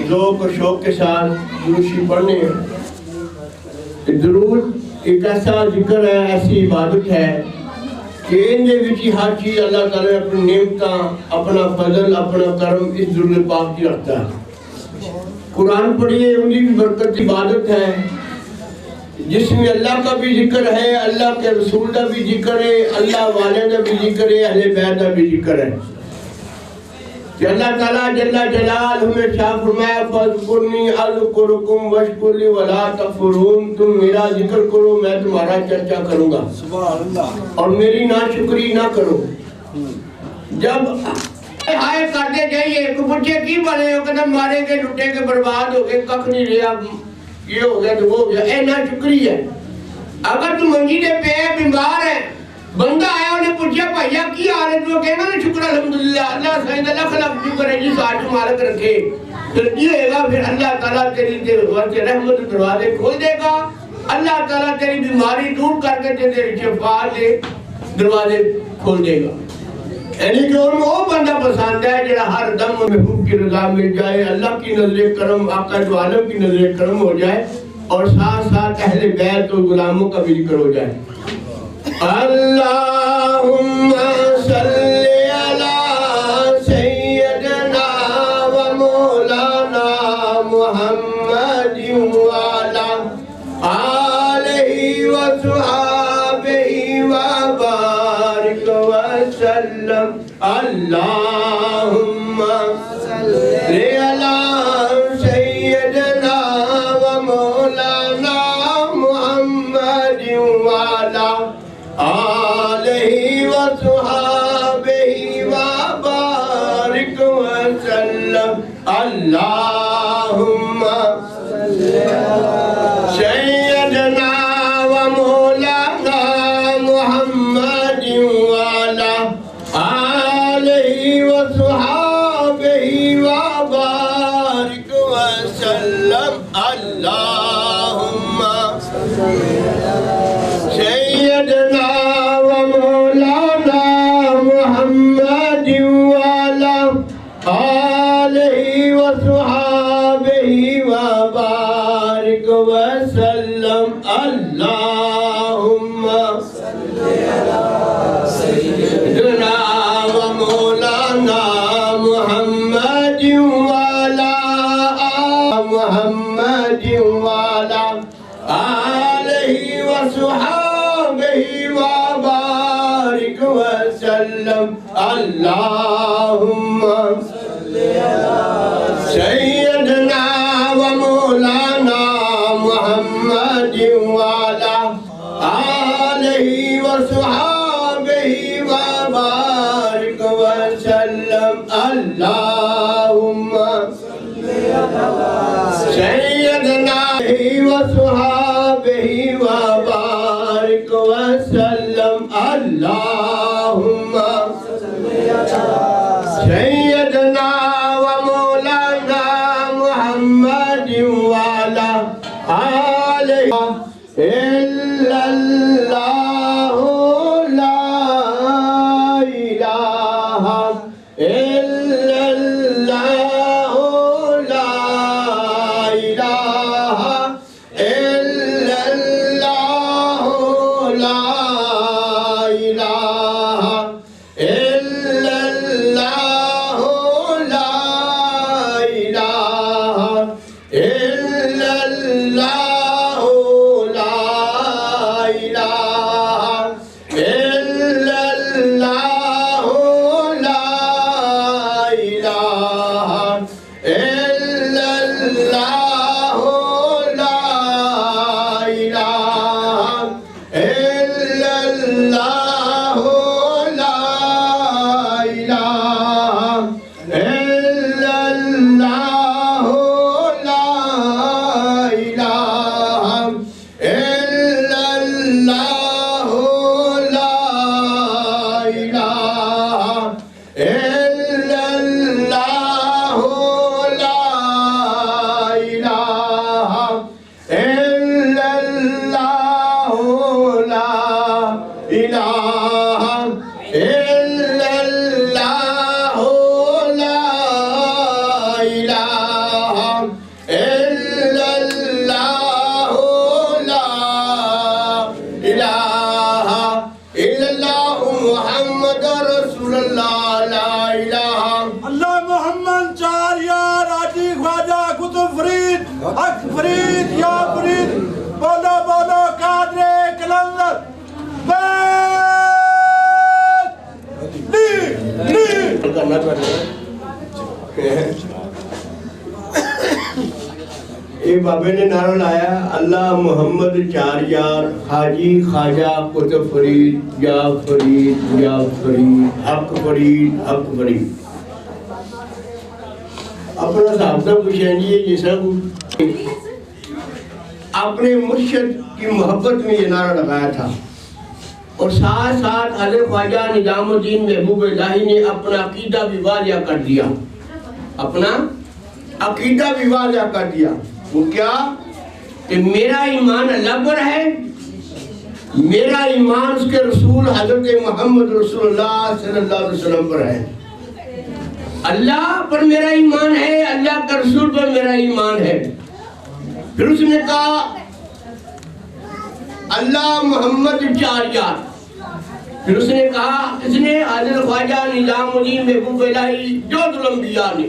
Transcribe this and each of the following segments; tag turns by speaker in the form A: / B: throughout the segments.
A: ذوق و شوق کے ساتھ درود پڑھنے ہیں۔ درود ایک ایسا ذکر ہے، ایسی عبادت ہے کہ ان دے وچ ہر چیز اللہ تعالیٰ نے اپنی نعمتاں، اپنا فضل، اپنا کرم اس درود پاک کی رکھتا ہے۔ قرآن پڑھیے، ان کی بھی برکت عبادت ہے جس میں اللہ کا بھی ذکر ہے، اللہ کے رسول کا بھی ذکر ہے، اللہ والے کا بھی ذکر ہے، اہل بیت کا بھی ذکر ہے کہ اللہ تعالیٰ جل جلال ہمیں شاہ فرمایا فَاذْكُرْنِي أَذْكُرْكُمْ وَاشْكُرْ لِي وَلَا تَكْفُرُونَ، تم میرا ذکر کرو میں تمہارا چرچا کروں گا اور میری ناشکری نہ کرو۔ جب آئے کرتے جائیے کہ بچے کی بڑے ہو کہ مارے گے، لٹے گے، برباد ہو گئے، ککھ نہیں رہا، یہ ہو گیا تو وہ ہو گیا، اے ناشکری ہے۔ اگر تم منجی دے پہ بیمار ہے، بندہ آیا انہیں پوچھا بھائیا کی حالت میں کہنا نا شکر الحمدللہ، اللہ سائید اللہ خلق شکر ہے جس آج مالک رکھے، پھر یہ ہوگا، پھر اللہ تعالیٰ تیری رحمت دروازے کھول دے گا، اللہ تعالیٰ تیری بیماری دور کر کے تیری شفا دے دروازے کھول دے گا۔ یعنی کہ ان میں وہ بندہ پسند ہے جڑا ہر دم محبوب کی رضا مل جائے، اللہ کی نظر کرم، آقا دو عالم کی نظر کرم ہو جائے، اور ساتھ ساتھ اہل بیت و غلاموں کا بھی ذکر ہو جائے۔ اللہم صلی علی سیدنا و مولانا محمد وعلا آلہ و صحابہ و بارک وسلم۔ اللہم صلی علی سیدنا و مولانا محمد وعلا آلہ و صحابہ و بارک وسلم۔ اللہم سیدنا و مولانا محمد وعلا آلہ و صحابہ و بارک وسلم۔ اللہم سیدنا و مولانا محمد وعلا آلہ و صحابہ و بارک وسلم۔ اللہم سیدنا و مولانا محمد وعلا محمد وعلا آلہ و صحابہ و بارک وسلم۔ اللہم سیدنا و مولانا محمد وعلا آلہ و صحابہ و بارک وسلم۔ اللہم سیدنا و صحابہ و بارک وسلم۔ اللہم سیدنا و مولانا محمد وعلا آلہ الا اللہ لا الہ الا اللہ لا الہ الا اللہ لا الہ الا اللہ لا الہ الا اللہ لا الہ الا اللہ لا الہ الا اللہ لا الہ الا اللہ لا الہ الا اللہ لا الہ الا اللہ لا الہ الا اللہ لا
B: فرید یا فرید بولو بولو قادر کلندر
A: کرنا پڑتا ایک بابے نے نعرہ لایا اللہ محمد چار یار حاجی خواجہ قطب فرید یا فرید یا فرید حق فرید حق فرید اپنا صاحبہ پوچھیں گے یہ سب اپنے مرشد کی محبت میں یہ نعرہ لگایا تھا اور ساتھ ساتھ حضرت خواجہ نظام الدین محبوب الہی نے اپنا عقیدہ بھی واضح کر دیا اپنا عقیدہ بھی واضح کر دیا وہ کیا کہ میرا ایمان اللہ پر ہے میرا ایمان اس کے رسول حضرت محمد رسول اللہ صلی اللہ علیہ وسلم پر ہے اللہ پر میرا ایمان ہے اللہ کے رسول پر میرا ایمان ہے پھر اس نے کہا اللہ محمد چار یار پھر اس نے کہا اس نے حضرت خواجہ نظام الدین محبوب الہی جوز الانبیاء نے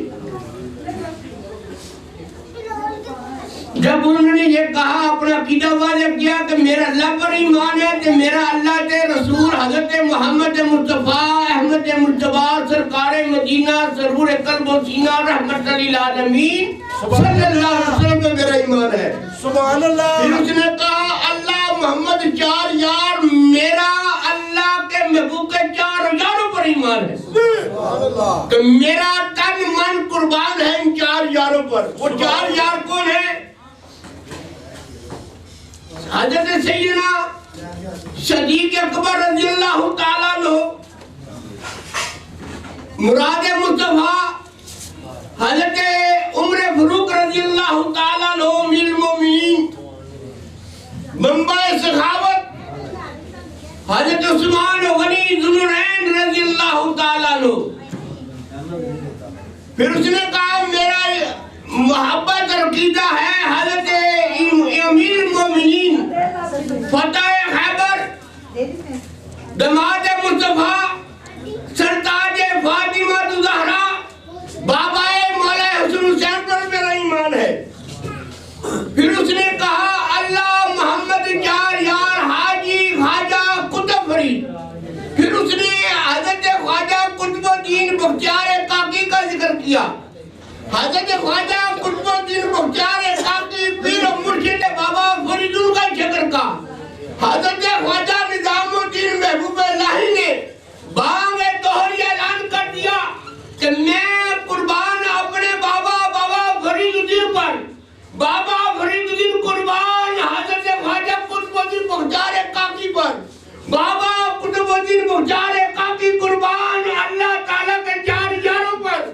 A: جب انہوں نے یہ کہا اپنا عقیدہ واضح کیا کہ میرا اللہ پر ایمان ہے کہ میرا اللہ کے رسول حضرت محمد مصطفیٰ احمد مجتبیٰ سرکار مدینہ سرور قلب و سینہ رحمت للعالمین صلی اللہ علیہ وسلم پہ میرا ایمان ہے
B: سبحان اللہ
A: پھر اس نے کہا اللہ محمد چار یار میرا اللہ کے محبوب کے چار یاروں پر ایمان ہے کہ میرا تن من قربان ہے ان چار یاروں پر وہ چار یار کون ہے حضرت سیدنا صدیق اکبر رضی اللہ تعالیٰ عنہ مراد مصطفیٰ حضرت عمر فاروق رضی اللہ تعالیٰ عنہ امیر المومنین منبع سخاوت حضرت عثمان غنی ذوالنورین رضی اللہ تعالیٰ عنہ پھر اس نے کہا میرا محبت اور عقیدہ ہے حضرت امیر المومنین فتح خیبر دماد مصطفیٰ سرتاج فاطمہ الزہرا بابا مولا حسن حسین پر میرا ایمان ہے پھر اس نے کہا اللہ محمد چار یار حاجی خواجہ قطب فرید پھر اس نے حضرت خواجہ قطب الدین بختیار کاکی کا ذکر کیا حضرت خواجہ قطب الدین بختیار کاکی پیر و مرشد بابا فرید کا ذکر کا حضرت خواجہ نظام الدین محبوب الہی نے بانگ دوہری اعلان کر دیا کہ میں قربان اپنے بابا فرید الدین پر بابا فرید الدین قربان حضرت خواجہ قطب الدین بختیار کاکی پر بابا قطب الدین بختیار کاکی قربان اللہ تعالیٰ کے چار یاروں پر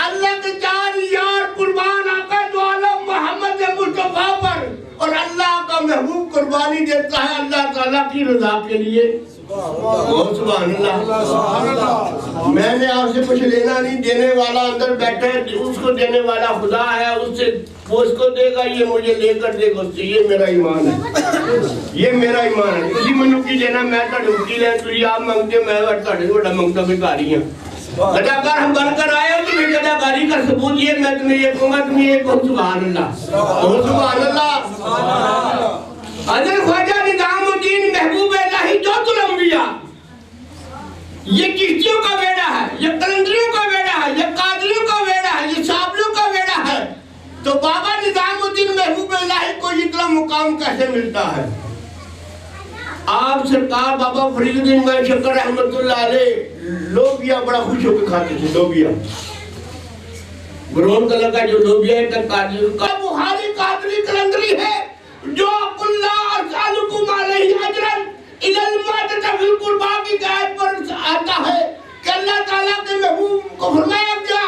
A: اللہ کے چار یار قربان آقا دو عالم محمد مصطفیٰ پر اور اللہ کا محبوب قربانی دیتا ہے اللہ تعالیٰ کی رضا کے لیے سبحان اللہ میں نے آپ سے کچھ لینا نہیں دینے والا اندر بیٹھا ہے اس کو دینے والا خدا ہے اس سے وہ اس کو دے گا یہ مجھے لے کر دے گا اس سے یہ میرا ایمان ہے یہ میرا ایمان ہے کسی منو کی لینا میں تھوڑے اٹھی لیں تو آپ مانگتے میں تھوڑے بڑا منگتا بھکاری ہوں اداکار ہم بن کر آئے ہو تمہیں اداکاری کا ثبوت یہ میں تمہیں یہ کہوں گا تمہیں یہ کہوں سبحان اللہ سبحان اللہ حضرت خواجہ نظام الدین محبوب الہی جوز الانبیاء یہ کشتیوں کا بیڑا ہے یہ قلندریوں کا بیڑا ہے یہ قادریوں کا بیڑا ہے یہ شابلوں کا بیڑا ہے تو بابا نظام الدین محبوب الہی کو اتنا مقام کیسے ملتا ہے آپ سرکار بابا فرید الدین میں شکر رحمت اللہ علیہ لوبیا بڑا خوش ہو کے کھاتے تھے لوبیا برون کلر کا جو لوبیا ہے بخاری قادری قلندری ہے جو اللہ ارسالکم علیہ اجرن الی المعدد فی القربا کی آیت پر آتا ہے کہ اللہ تعالیٰ کے محبوب کو فرمایا کیا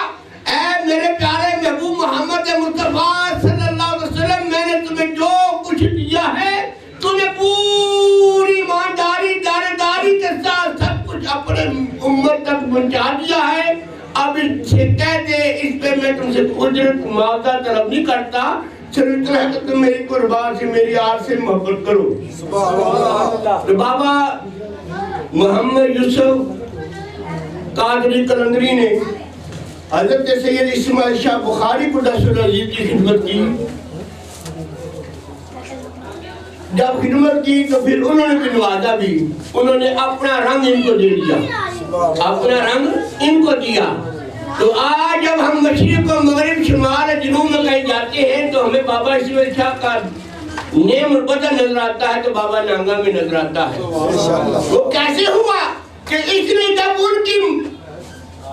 A: اے میرے پیارے محبوب محمد مصطفیٰ صلی اللہ علیہ وسلم میں نے تمہیں جو کچھ دیا ہے تو نے پوری ایمانداری دارداری کے ساتھ سب کچھ اپنے امت تک پہنچا دیا ہے اب اس سے کہہ دے اس پہ میں تم سے اجرت معاوضہ طلب نہیں کرتا صرف اتنا ہے کہ تم میری قربان سے میری آر سے محبت کرو تو بابا محمد یوسف قادری قلندری نے حضرت سید اسماعیل شاہ بخاری قدس العزیز کی خدمت کی جب خدمت کی تو پھر انہوں نے بھی نوازا بھی، انہوں نے اپنا رنگ ان کو دے دیا، اپنا رنگ ان کو دیا۔ تو آج جب ہم مشرق و مغرب شمال جنوب میں کہیں جاتے ہیں تو ہمیں بابا اسماعیل شاہ کا نیم البدن نظر آتا ہے تو بابا نانگا میں نظر آتا ہے۔ وہ کیسے ہوا کہ اس نے جب ان کی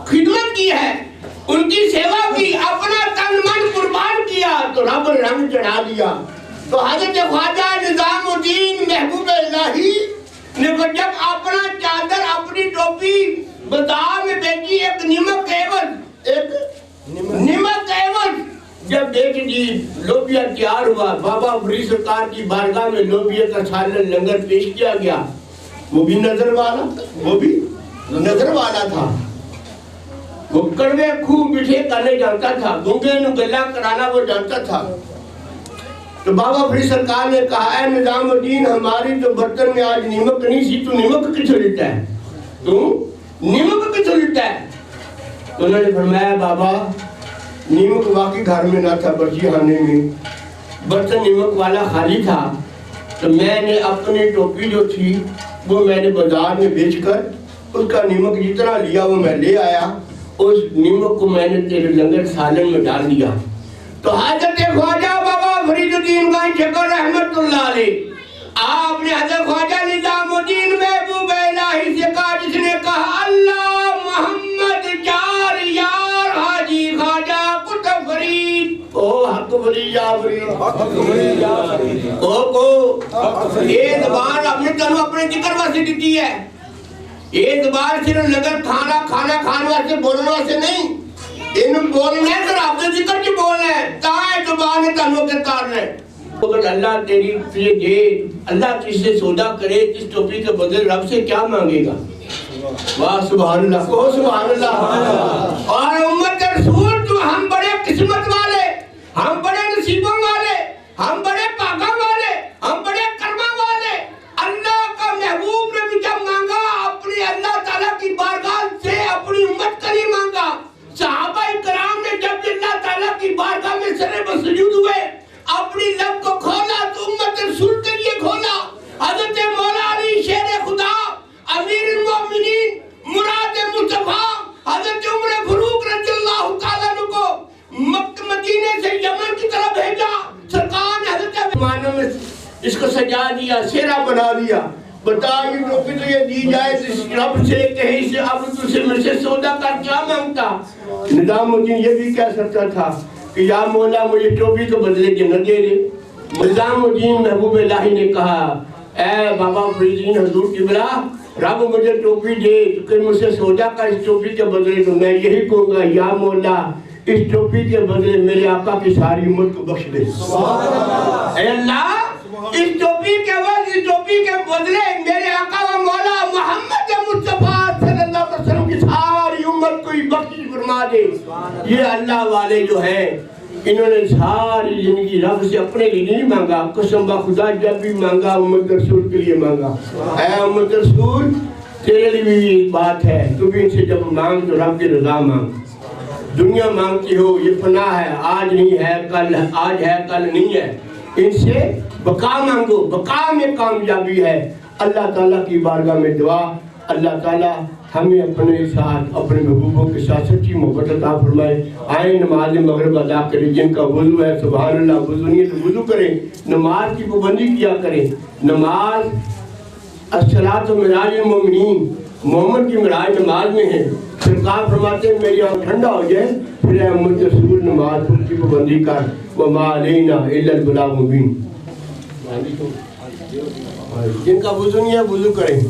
A: خدمت کی ہے، ان کی سیوا کی، اپنا تن من قربان کیا تو رب رنگ چڑھا دیا۔ تو حضرت خواجہ نظام الدین محبوب الہی نے جب اپنا چادر اپنی ٹوپی بازار میں بیچی ایک نمک عوض جب بیچ دی، لوبیا تیار ہوا، بابا فرید سرکار کی بارگاہ میں لوبیا کا سالن لنگر پیش کیا گیا۔ وہ بھی نظر والا تھا، وہ کڑوے خوب میٹھے کرنے جانتا تھا، گونگے نو گلا کرانا وہ جانتا تھا۔ تو بابا فرید سرکار نے کہا اے نظام الدین، ہماری تو برتن میں آج نمک نہیں سی، تو نمک کتوں لیتا ہے؟ تو انہوں نے فرمایا بابا نمک واقعی گھر میں نہ تھا، برچی خانے میں برتن نمک والا خالی تھا، تو میں نے اپنی ٹوپی جو تھی وہ میں نے بازار میں بیچ کر اس کا نمک جتنا لیا وہ میں لے آیا، اس نمک کو میں نے تیرے لنگر سالن میں ڈال دیا۔ تو حضرت خواجہ بابا فرید الدین کا شکر رحمت اللہ علیہ، آپ نے حضرت خواجہ نظام الدین محبوب الہی سے کہا، جس نے کہا اللہ محمد چار یار حاجی خواجہ قطب فرید، او حق فرید یا فرید، یہ زبان اپنے تنو اپنے ذکر واسے دیتی ہے، یہ زبان صرف لگر کھانا کھانے واسے بولنے واسے نہیں، ان بولنے ہے تو آپ نے ذکر کی بولنے ہے، تاہی زبان تنو کے کارنے۔ اگر اللہ تیری تجھے دے، اللہ تجھ سے سودا کرے، اس ٹوپی کے بدلے رب سے کیا مانگے گا؟ واہ سبحان اللہ، کہو سبحان اللہ۔ اور امت رسول تو ہم بڑے قسمت والے، ہم بڑے نصیبوں والے، ہم بڑے پاکوں والے، ہم بڑے کرموں والے۔ اللہ کا محبوب نے بھی جب مانگا اپنی اللہ تعالیٰ کی بارگاہ سے اپنی امت کا نہیں مانگا، صحابہ کرام نے جب اللہ تعالیٰ کی بارگاہ میں سر بسجود ہوئے، اپنی لب کو کھولا تو امت رسول کے لیے کھولا۔ حضرت مولا علی شیر خدا، امیر المومنین، مراد مصطفیٰ، حضرت عمر فاروق رضی اللہ تعالیٰ عنہ کو مکہ مدینے سے یمن کی طرف بھیجا، سرکار نے حضرت مانوں میں اس کو سجا دیا، سیرا بنا دیا۔ بتا یہ ٹوپی تو یہ دی جائے رب سے کہیں سے، اب تو سے مجھ سے سودا کر کیا مانگتا؟ نظام الدین یہ بھی کہہ سکتا تھا کہ یا مولا مجھے ٹوپی کو بدلے جنت دے دے۔ نظام الدین محبوب الہی نے کہا اے بابا فرید الدین حضور قبلہ، رب مجھے ٹوپی دے کہ مجھ سے سودا کا اس ٹوپی کے بدلے، تو میں یہی کہوں گا یا مولا اس ٹوپی کے بدلے میرے آقا کی ساری امت کو بخش دے۔ اے اللہ اس ٹوپی کے بدلے، اس ٹوپی کے بدلے میرے آقا و مولا محمد مصطفیٰ صلی اللہ علیہ وسلم کی ساری امت کو بخش فرما دے۔ یہ اللہ والے جو ہیں انہوں نے ساری زندگی رب سے اپنے لیے نہیں مانگا، قسم خدا جب بھی مانگا امت رسول کے لیے مانگا۔ اے امت رسول تیرے لیے بھی ایک بات ہے، تو بھی ان سے جب مانگ تو رب کی رضا مانگ۔ دنیا مانگتی ہو یہ فنا ہے، آج نہیں ہے کل، آج ہے کل نہیں ہے، ان سے بقا مانگو، بقا میں کامیابی ہے۔ اللہ تعالیٰ کی بارگاہ میں دعا، اللہ تعالیٰ ہمیں اپنے ساتھ اپنے محبوبوں کے ساتھ سچی محبت عطا فرمائے۔ آئیں نماز مغرب ادا کریں، جن کا وضو ہے سبحان اللہ، وضو نہیں ہے تو وضو کریں، نماز کی پابندی کیا کریں۔ نماز الصلاۃ معراج المومنین، مومن کی معراج نماز میں ہے۔ سرکار فرماتے ہیں میری آنکھ ٹھنڈا ہو جائے پھر اے امت رسول نماز کی پابندی کر، وما علینا الا البلاغ المبین۔ جن کا وضو نہیں ہے وضو کریں۔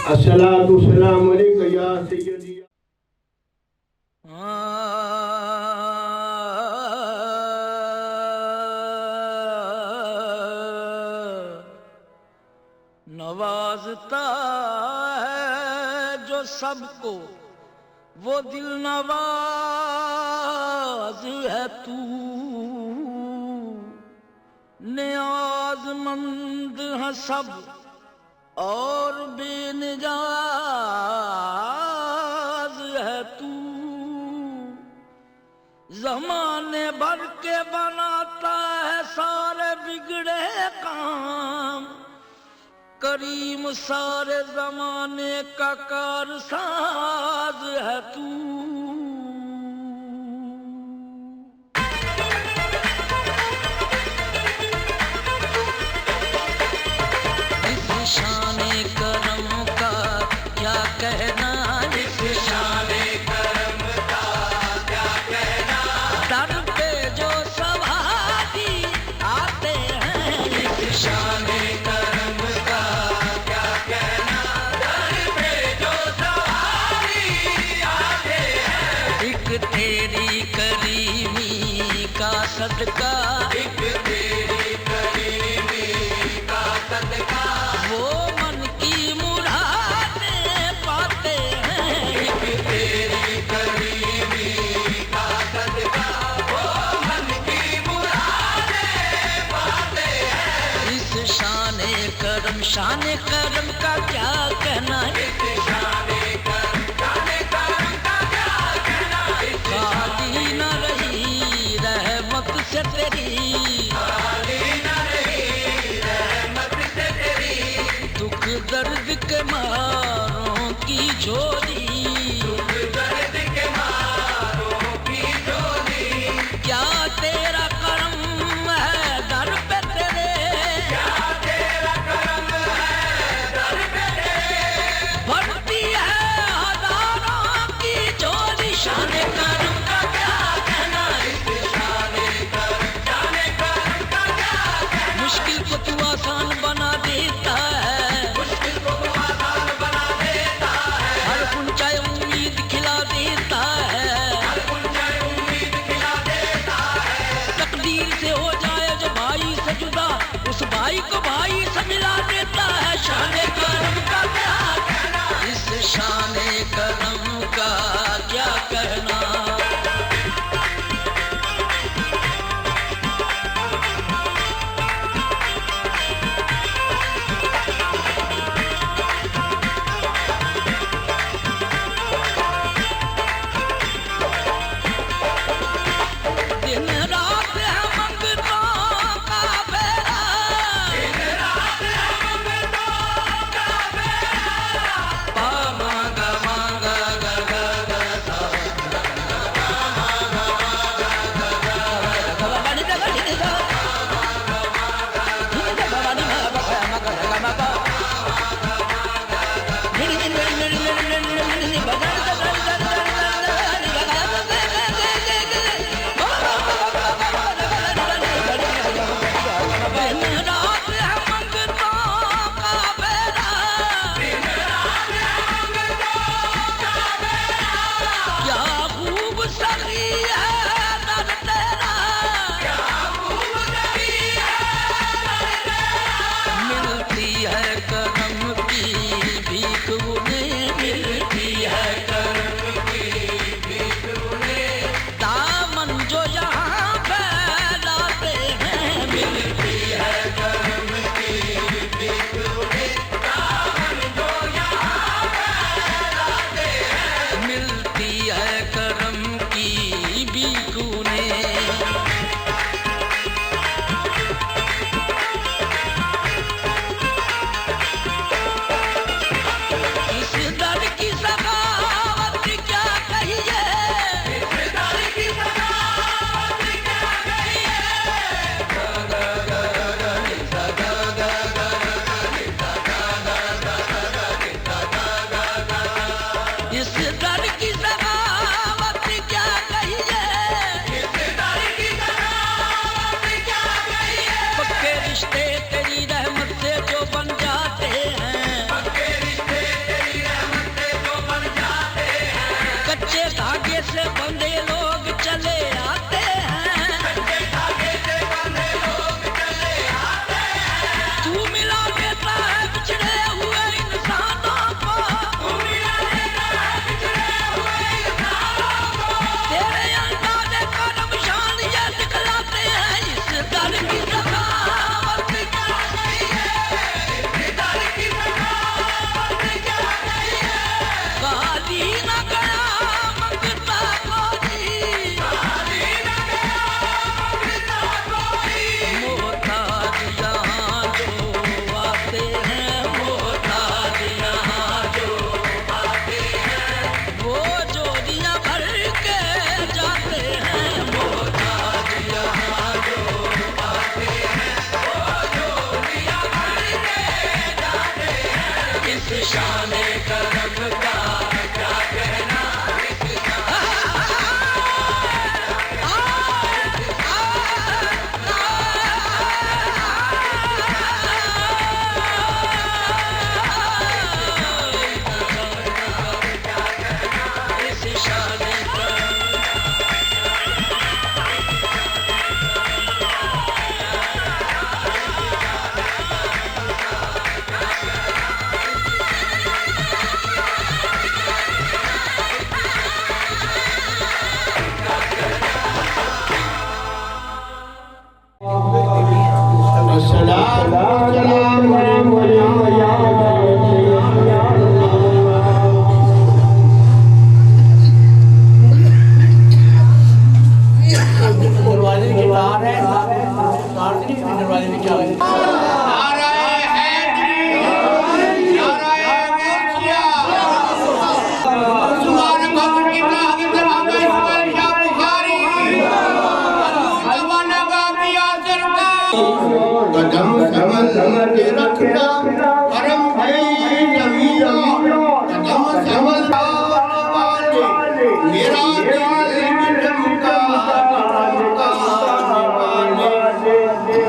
A: الصلاۃ والسلام علیکہ یا سیدی۔
C: نوازتا ہے جو سب کو وہ دل نواز ہے تو، نیاز مند ہے سب اور بے نیاز ہے تو، زمانے بھر کے بناتا ہے سارے بگڑے کام، کریم سارے زمانے کا کارساز ہے تو۔ اس شان کرم کا کیا کہنا، اس شان کرم کا کیا کہنا، در پہ جو سواری آتے ہیں، اس شان کرم کا کیا کہنا، در پہ جو سواری آتے ہیں، ایک تیری کریمی کا صدقہ، ایک تیری کریمی کا صدقہ، وہ من کی مرادیں پاتے ہیں، ایک تیری کریمی کا صدقہ، وہ من کی مرادیں پاتے ہیں۔ اس شان کرم کا کیا کہنا، اس شان کرم کا کیا کہنا، خالی نہ رہی رحمت سے تیری، خالی نہ رہی رحمت سے تیری، دکھ درد کے ماروں کی جھولی، دکھ درد کے ماروں کی جھولی، کیا تیرا کرم ہے در پہ تیرے، کیا تیرا کرم ہے در پہ تیرے، بھرتی ہے ہزاروں کی جھولی، شان کرم کا کیا کہنا، اس شان کرم
A: قدم سنبھل کے رکھنا حرم کی زمینہ قدم سنبھل والے میرا دل چمکا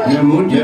A: میں مجھے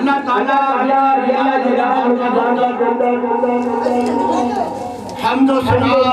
A: اللہ تعالیٰ حمد و ثنا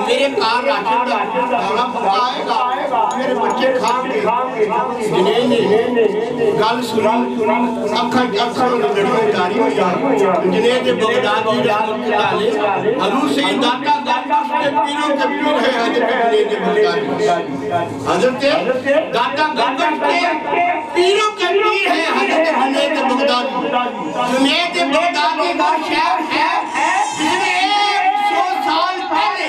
A: میرے کار راشد دورہ پکائے گا میرے بچے کھان گے گل سنی اکھر لڑوں جاری ہو جائے جنید بغدادی رحمت اللہ علیہ حضور سید داتا داتا کے پیروں کے پیر ہے حضرت جنید داتا داتا کے پیروں کے پیر ہے حضرت جنید بغدادی جنید بغدادی کا شہر ہے جس نے 100 سال پہلے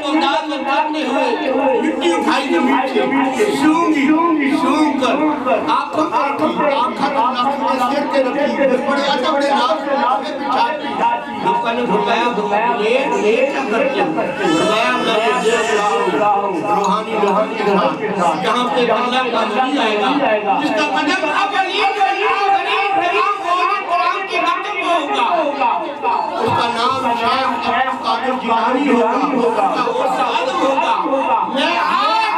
A: بغداد میں داخل ہوئے مٹی اٹھائی زمین سے سونگ کر آنکھوں پر رکھی آنکھوں سر کے رکھی بڑے بڑے نام سے بچھاتی لوگوں نے بھگایا لیٹ کر کے بھگایا روحانی لوگوں کے ساتھ جہاں پہ اللہ کا ولی آئے گا جس کا قدم اب علی قرآن کے مکتب ہوگا اس کا نام شیخ عبد القادر جیلانی ہوگا اس کا استاد ہوگا میں آج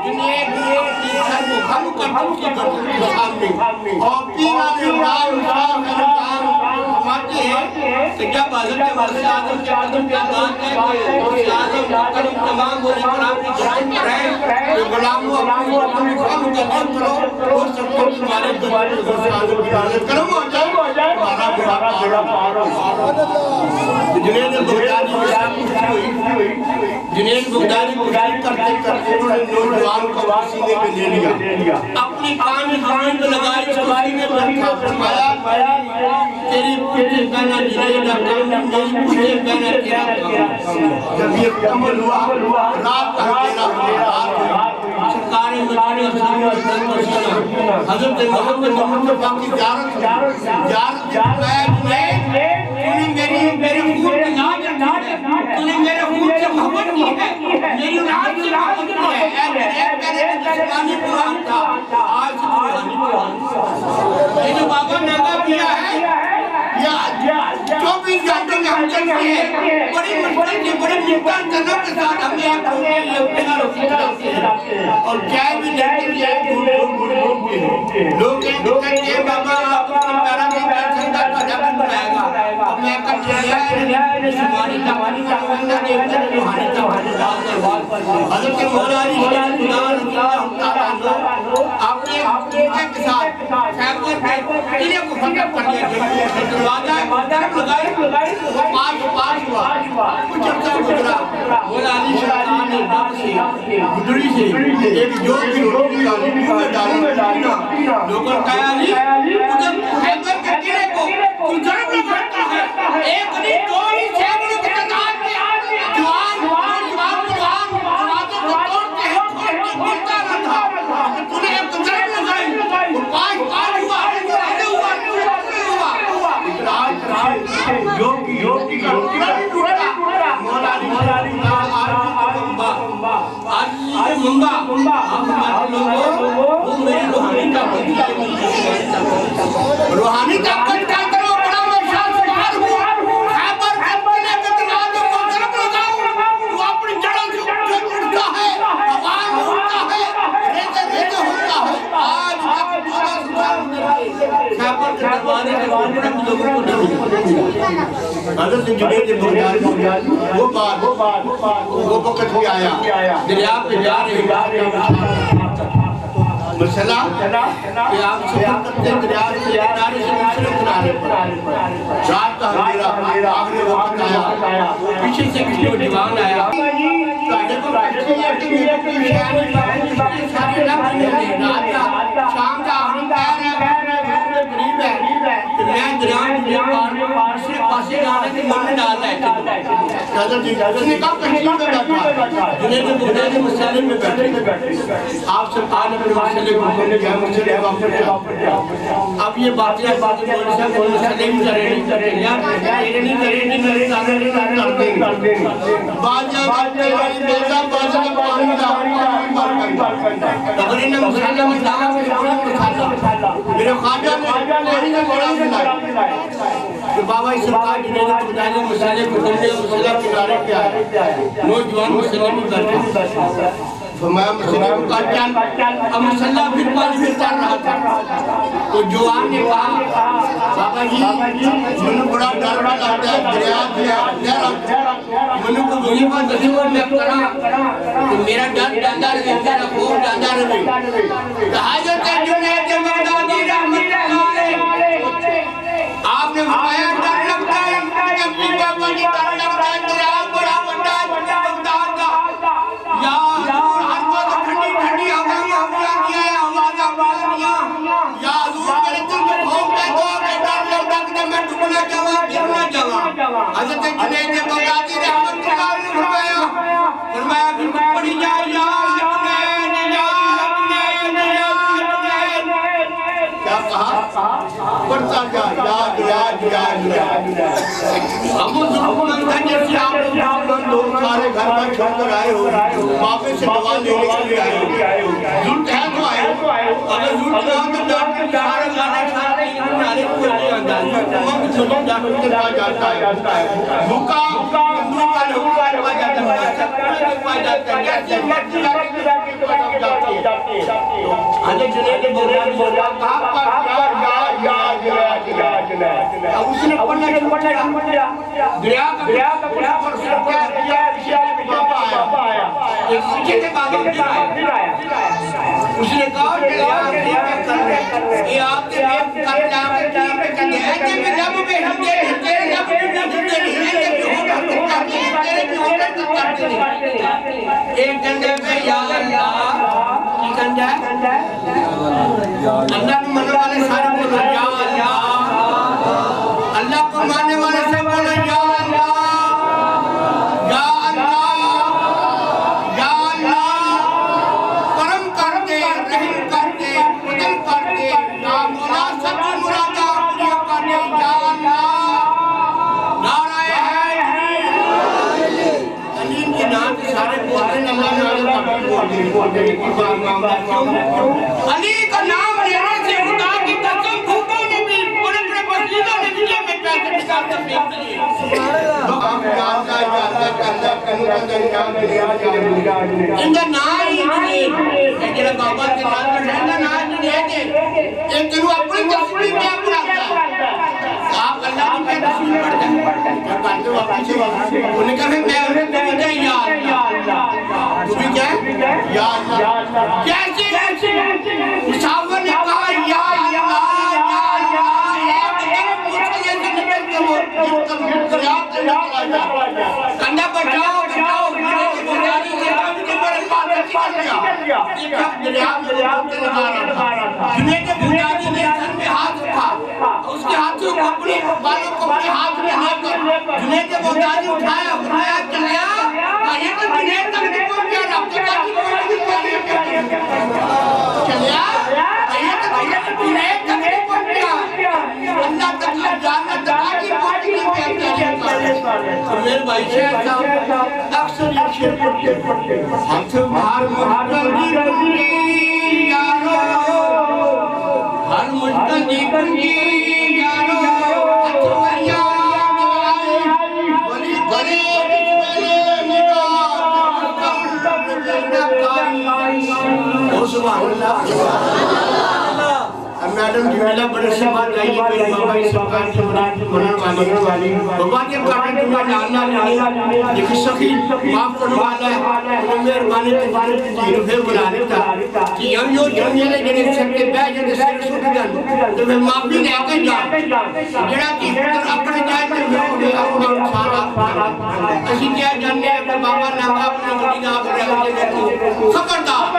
A: جنید کرتا ہوں کی گردن کے سامنے اور پیران امام شاہ خلقان فرماتے ہیں کہ جب حضرت غوث اعظم کے قدم کی بات ہے کہ غوث اعظم مقرم تمام ولی کرام کی گردن پر ہے کہ غلاموں اپنی فہم کا دن کرو اور سب کو تمہارے گردن غوث اعظم کی حضرت کرم ہو جائے ہمارا بڑا جنید بغدادی جنید بغدادی کشتی کرتے کرتے انہوں نے نوجوان کو سینے پہ لے لیا اپنی کان زمین پہ لگائی کشتی میں رکھا فرمایا تیری پوچھے کہنا جنید میری پوچھے کہنا تیرا جب یہ کمل ہوا رات اندھیرا سرکار مدینہ حضرت محمد مصطفیٰ کی زیارت میری خون کی لاج رکھی ہے تو نے میرے خون سے محبت کی ہے میری رات سے محبت کی ہے اے میرے جسمانی قرآن تھا آج جسمانی قرآن یہ جو بابا نگا کیا ہے یا 24 گھنٹوں میں ہم چلتے ہیں بڑی مشکل کی بڑی مقدار جنوں کے ساتھ ہمیں ایک ہوتے ہیں یہ اپنا رکھتے ہیں اور چائے بھی لیتے ہیں لوگ کہتے ہیں بابا آپ کو پیارا بھی بیٹھ سکتا تو جب بنائے گا میں کہتے ہیں شماری جوانی کا اللہ نے اتنے روحانی جوانی حضرت مولا علی شریف خدا آپ نے ان کے ساتھ خیبر میں انہیں کو ختم کر دیا دروازہ لگائی پاس ہوا کچھ عرصہ گزرا مولا علی شریف نے ڈب سے گدڑی سے ایک جو کی روٹی ڈالی منہ میں ڈالی لوگوں کہا علی ادھر خیبر کے قلعے کو ضرب لگاتا ہے ایک نہیں دو نہیں سینکڑوں کی تعداد میں جوان دروازوں کو توڑتے ہیں کھولتے گرتا نہ تھا تو نے ایک ضرب لگائی وہ پاس ہوا یوگی کا روٹی نہیں ٹوٹا مولا علی آج منبا ہمارے لوگوں وہ میری روحانی طاقت کا کرو بڑا میں شاہ سبحان ہوں خیبر قلعے کے دروازوں کو ضرب لگاؤں وہ اپنی جڑوں سے اٹھتا ہے آواز اٹھتا ہے ریزے ہوتا ہے آج خیبر کے دروازے کے اوپر لوگوں کو حضرت جنید بغدادی وہ وقت بھی آیا دریا پہ جا رہے مسئلہ کہ آپ سفر کرتے دریا سے کنارے سے دوسرے کنارے پر رات کا اندھیرا آخری وقت آیا پیچھے سے کسی جوان آیا شام کا آخری قریب ہے میں دریان دنیا دوسرے پاسے جانے کے من میں ڈالتا ہے حضرت جی اس نے کہا کشتی میں بیٹھا جنہیں بغدادی مسئلے میں بیٹھے آپ سرکار نے اپنے مسئلے کو بولنے گیا مسئلے واپس جا اب یہ باتیں بولنے سے بولنے مسئلے بھی کرے نہیں کرے باجہ بیزہ باجہ پانی تقرین مسئلہ میں دعا میں مسئلہ میرے خواجہ نے بڑا ملائی کہ بابا اس سرکار جنہیں بغدادی مسئلے کو بولنے مسئلہ کنارے پہ آئے نوجوان مسئلہ میں بیٹھے فرمایا مسئلہ کو کاٹیان اب مسئلہ پھر پانی میں تار رہا تھا تو جوان نے کہا بابا جی منو بڑا ڈر لگتا ہے دریا منو کو مجھے پر نصیبوں میں کرا کہ میرا ڈر ڈاندہ رہے میرا خوف ڈاندہ رہے حضرت جنید بغدادی رحمت اللہ علیہ آپ نے فرمایا ڈر لگتا ہے اپنی بابا جی ڈر لگتا ہے دریا بڑا بڑا بغداد کا یا ہر وقت ٹھنڈی ٹھنڈی ہوا دیا ہے آواز دیا یا حضور میرے دل میں خوف ہے تو کہ ڈر لگتا کہ میں ڈوبنا جاواں گرنا جاواں حضرت جنید بغدادی رحمت اللہ نے فرمایا پھر پڑھی جائے یا کیا کہا پڑھتا جا ابو ذوالفقار جیسے آپ لوگ سارے گھر میں چھوڑ کر آئے ہو واپس سے دعا لینے کے لیے آئے ہو ضرورت ہے تو آئے اگر ضرورت نہ تو ڈاکٹر سارے گانے سارے نارے کو لے آتا ہے چھوٹے ڈاکٹر کے پاس جاتا ہے بھوکا تندور کا لہو کا جاتا ہے اس نے دریا کا بابا آیا اس نے کہا کہ یہ آپ کے ایک گنڈے پہ یا اللہ کی گنڈا اللہ کو ماننے والے سارے بولو یا اللہ اللہ کو ماننے والے سب بولو یا اللہ یا اللہ یا اللہ کرم کر دے رحم کر دے فضل کر دے یا مولا سب مرادہ پورا کر دے یا اللہ نعرہ ہے علیم کے نام سے سارے بولتے ہیں اللہ نے بولتے ہیں علی کا نام لینے سے خدا کی قسم بھوکوں نے بھی بڑے بڑے مسجدوں نے بھی میں پیسے نکال کر بیچ دیے ان کا نام ہی نہیں ہے جڑا بابا کے نام پر ہے نا نام نہیں ہے ایک دنوں اپنی تصویر میں آپ رکھتا ہے آپ اللہ کی میں تصویر پڑھتا ہے کیا کرتے ہو آپ پیچھے انہیں کہا میں انہیں کہا یا اللہ تو بھی کیا ہے یا اللہ کیسے مصابر نے کہا یا اللہ یا اللہ کنڈا بچاؤ بچاؤ میرے کی بزاری سے مجھے بڑے پاس نکل گیا ایک جب دریا میں ہوتے لگا رہا تھا جنہیں کے بزاری نے سر میں ہاتھ اٹھا اس کے ہاتھوں کو اپنے بالوں کو اپنے ہاتھ میں لے کر جنہیں کے بزاری اٹھایا اٹھایا چلیا یہ تو جنہیں تک نہیں پہنچ گیا رابطہ کی کوئی نہیں چلیا یہ تو جنہیں تک نہیں پہنچ گیا اللہ تک جاننا تک کی پہنچ گئی میرے بھائی شہر صاحب اکثر یہ شیر پڑھتے ہاتھ بھار مجھتی کنگی یارو ہر مجھتی کنگی یارو ہاتھ بریا بڑی بڑی سبحان اللہ میڈم جمیلہ بڑے سے بات آئی ہے میری بابا اس سرکار سے منان والی بابا کے کارن تمہیں جاننا نہیں لیکن سخی معاف کرنے والا ہے انہیں مہربانی تمہارے تیرفے بلا لیتا کہ ہم یوں جمیلہ جنہیں سکتے بے جنہیں سر سکھ جان تمہیں معافی لے کے جا جڑا کی پتر اپنے جائے تو میں اپنا سارا اسی کیا جاننے اپنے بابا ناکا اپنے گھڑی ناک رہے ہوتے خبردار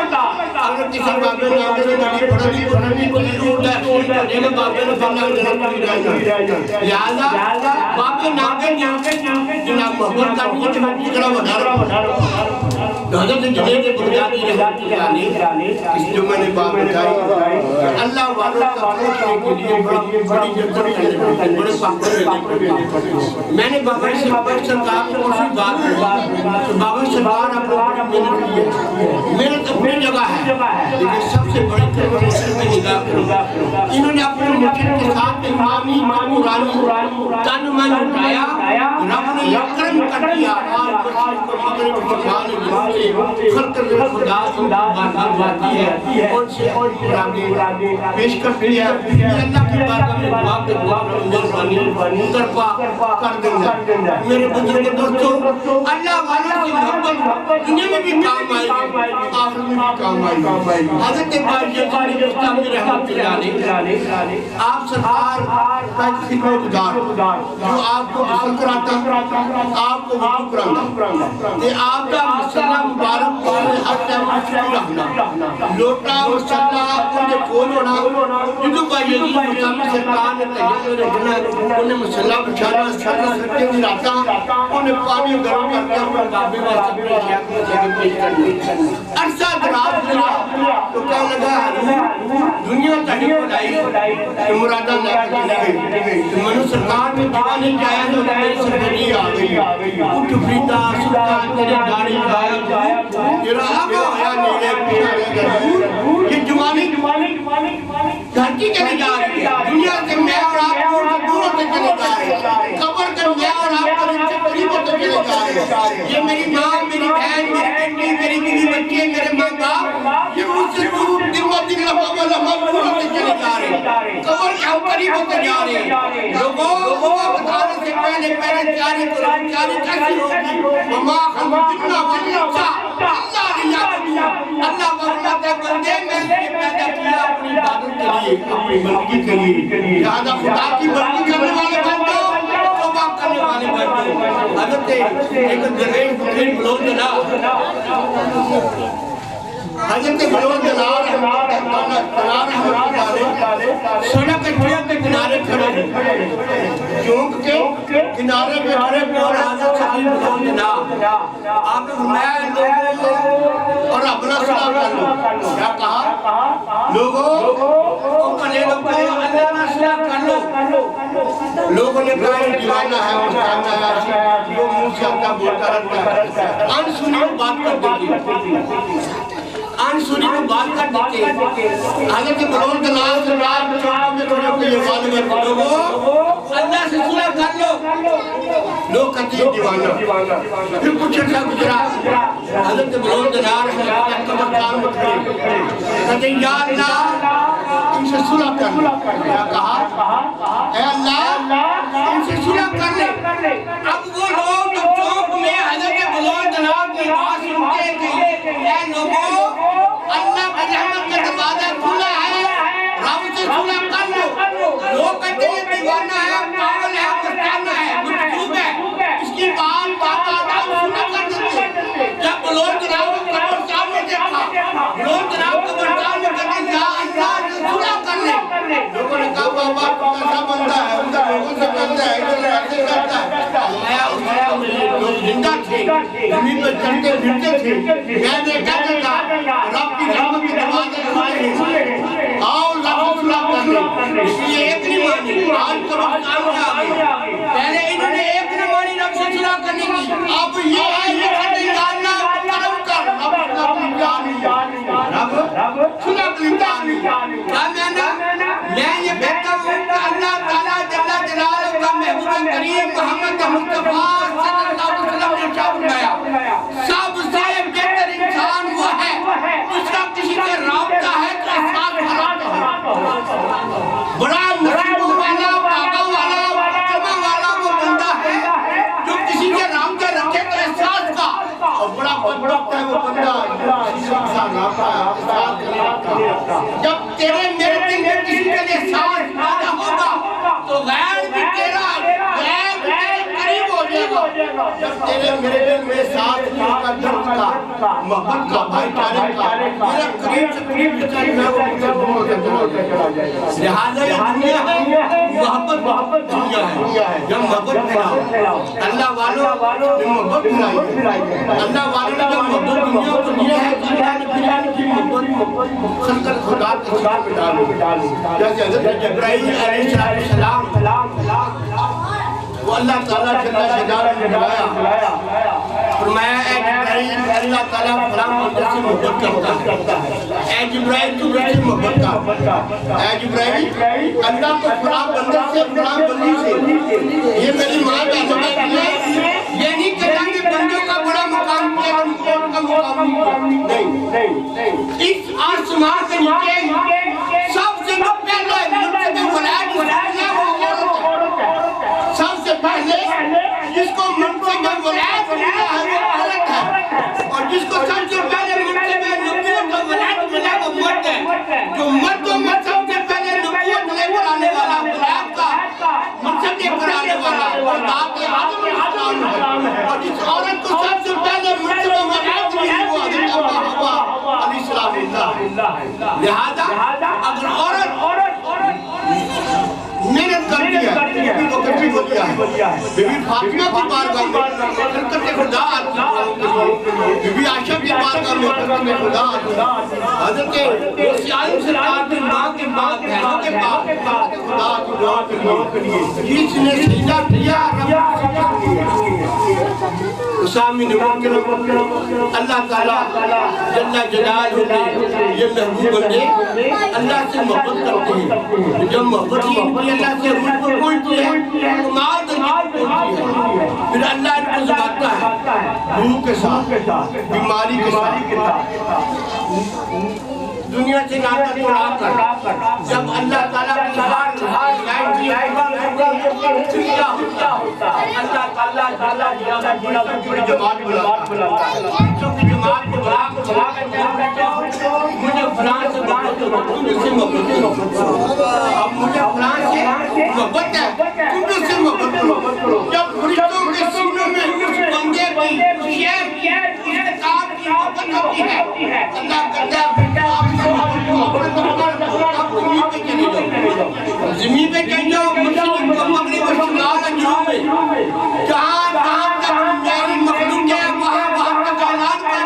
A: اگر کسی بابے ناک سے گھڑی پڑھنی لہذا باپ ناگے جناب محبت کرنی ہے جناب ودھارا حضرت جنہیں کے بنیادی رہنے اس جو میں نے بات بتائی اللہ والوں کا پوچھنے کے لیے بڑی جدت کرنے بڑے پاکر میں نے بابا سرکار کو اسی بات تو بابا سرکار اپنے محنت کی ہے محنت اپنی جگہ ہے لیکن سب سے بڑی کرنے میں نگاہ کروں انہوں نے اپنے مجھے کے ساتھ امامی قرآنی تن من اٹھایا رب نے اکرم کر دیا اور مشرق کو مغرب کو جان خلق خدا کی بارگاہ جاتی ہے ان سے اور قرآنی پیش کرتی ہے اللہ کی بارگاہ میں دعا مہربانی کرپا کر دیں گا میرے بزرگ دوستوں اللہ والوں کی محبت دنیا میں بھی کام آئے گی آخر میں بھی کام آئے گی حضرت باری جزانی مستقبل رحمت آپ سرکار کا ایک خدمت گزار جو آپ کو غسل کراتا آپ کو وضو کراتا کہ آپ کا مسلح مبارک ہر ٹائم مشکل رکھنا لوٹا مسلح انہیں کھول ہونا جدو با یزید مسلح سرکار نے تحیل رکھنا انہیں مسلح بچھانا سرکار سرکے میں راتا انہیں پانی گرم کرتے ہیں بابے واسطے پر شیعہ کو جگہ پیش کرنے عرصہ دراز دیا تو کہا لگا دنیا تڑی پڑائی تو مرادہ لے کے چلے گئی تو منو سرکار میں دیوانے جایا تو میری سرگری آ گئی اٹھ فریدہ سلطان تیرے داری جایا یہ رہا گا ہویا نیرے پیارے گھر یہ جوانی دھرتی چلی جا رہی ہے دنیا سے میں اور آپ دور سے چلے جا رہے ہیں قبر کے میں اور آپ قریب سے قریب سے چلے جا رہے ہیں یہ میری ماں میری بہن ہم قریب ہوتے جا رہے ہیں لوگوں کو بتانے سے پہلے تیاری کرو تیاری کیسی ہوگی وما خلقنا والانسا الا لیعبدون اللہ فرماتا ہے بندے میں نے پیدا کیا اپنی عبادت کے لیے اپنی بندگی کے لیے لہذا خدا کی بندگی کرنے والے بن جاؤ توبہ کرنے والے بن جاؤ حضرت ایک درویش بزرگ بلوچ حضرت بلوچ جلال سڑک کے کنارے کھڑے چونک کے کنارے پہ کھڑے اور حضرت خلیل بلوچ جلال آپ نے فرمایا لوگوں اور اپنا صلاح کر لو کیا کہا لوگوں اور پلے لوگوں اللہ نہ صلاح کر لو لوگوں نے کہا یہ دیوانہ ہے مستعمہ ہے جو منہ سے اپنا بولتا رہتا ہے ان سنی بات کر دیتی آن سنی میں بات کر دیتے حضرت بلوچ جلال سے رات میں کھڑے ہو کے یہ معلوم ہے لوگوں اللہ سے صلح کر لو لوگ کہتے ہیں دیوانہ پھر کچھ عرصہ گزرا حضرت بلوچ جلال سے مقام میں کھڑے کہتے ہیں یا اللہ ان سے صلح کر لے کیا کہا اے اللہ ان سے صلح کر لے اب وہ لوگ جو چوک میں حضرت بلوچ جلال کی بات سنتے کہ اے لوگوں اللہ کا رحمت کا دروازہ کھلا ہے رب سے صلح کر لو لوگ کہتے ہیں دیوانہ ہے پاگل ہے مستعمہ ہے مجذوب ہے اس کی بات آدھا صلح کر دیتے جب بلوچ جلال کو قبرستان میں دیکھا بلوچ جلال کو قبرستان میں کہتے یا اللہ سے صلح کر لے لوگوں نے کہا بابا کیسا بندہ ہے ادھر لوگوں سے کہتا ہے ادھر ایسے کرتا ہے لوگ زندہ تھے زمین پر چلتے پھرتے تھے میں دیکھا تھا رب کی رحمت کے دروازے کھلے ہیں آؤ لفظ صلح کر لیں اس لیے ایک نہیں مانی آج قبرستان میں آ گئی پہلے انہوں نے ایک نہیں مانی رب سے صلح کرنے کی اب یہ ہے یہ کہتے ہیں یا اللہ کرم کر رب صلح کی جانی رب صلح کی جانی کیا میں یہ بیٹھا ہوں کہ اللہ تعالیٰ جل جلالہ کا محبوب کریم محمد مصطفیٰ صلی اللہ علیہ وسلم نے ارشاد فرمایا سب سے بہتر انسان وہ ہے اس کا کسی سے رابطہ ہے تو احساس حالات ہے بڑا مصیبوں والا پاگا والا جمع والا وہ بندہ ہے جو کسی سے رابطہ رکھے تو احساس کا اور بڑا بدبخت ہے وہ بندہ کسی سے رابطہ ہے احساس کا جب تیرے میرے دل میں کسی کے لیے احساس پیدا ہوگا تو غیر بھی تیرا غیر بھی تیرے قریب ہو جائے گا جب تیرے میرے دل میں ساتھ کا درد کا محبت کا بھائی چارے کا میرا قریب سے قریب چاہیے میں وہ مجھے دور سے چلا جائے لہذا یہ دنیا ہے محبت دنیا ہے جب محبت پھیلاؤ اللہ والوں نے محبت پھیلائی اللہ والوں نے جب محبت دنیا کو دیا ہے کہ اللہ نے پھیلانے کی محبت سنکر خدا کے خدا میں ڈالو جیسے حضرت جبرائیل علیہ السلام وہ اللہ تعالیٰ جلالہ نے بلایا فرمایا اے جبرائیل اللہ تعالیٰ فلان بندے سے محبت کرتا ہے اے جبرائیل تو مجھ سے محبت کا اے جبرائیل اللہ کو فلان بندے سے فلان بندی سے یہ میری ماں کا محبت ہے یہ نہیں کہتا کہ بندوں کا بڑا مقام ہے ان کا مقام نہیں اس آسمان کے نیچے سب سے پہلے منصب ولایت سب سے پہلے جس کو منصب ولایت ملا ہے وہ عورت ہے اور جس کو سب سے پہلے منصب نبوت و ولایت ملا وہ مرد ہے جو مردوں میں سب سے پہلے نبوت لے کر آنے والا ولایت کا منصب لے کر آنے والا ذات آدم علیہ السلام ہے اور جس عورت کو سب سے پہلے منصب ولایت ملی وہ حضرت حوا علیہ السلام ہے لہذا اگر عورت محنت کرتی ہے بیوی کو کٹھی ہو گیا ہے بیوی فاطمہ کی بارگاہ میں خلقت خدا آتی بیوی عائشہ کی بارگاہ میں خلقت خدا آتی حضرت موسی علیہ السلام کی ماں کے بعد بہنوں کے بعد خلقت خدا کی دعا کے لیے جس نے سجدہ کیا رب نے اسامی نے اللہ تعالیٰ جل جلالہ نے یہ محبوب بندے اللہ سے محبت کرتے ہیں جب محبت ہی اللہ سے روح کو پہنچتی ہے تو مار دنگی پہنچتی ہے پھر اللہ ان کو زباتا ہے روح کے ساتھ بیماری کے ساتھ دنیا سے ناطا توڑا کر جب اللہ تعالیٰ کی ہار اللہ تعالیٰ پوری جماعت بلاتا ہے کیونکہ جماعت کو بلا کر مجھے فلان سے محبت ہے تم مجھ سے محبت کرو اب مجھے فلان سے محبت ہے تم مجھ سے محبت کرو جب فرشتوں کے سینوں میں اس بندے کی شہر کی استقام کی محبت ہوتی ہے اللہ کرتا ہے آپ سے محبت زمین پہ چلے جاؤ مشرق کو مغرب و شمال و جنوب میں جہاں تک میری مخلوق ہے وہاں تک اعلان کر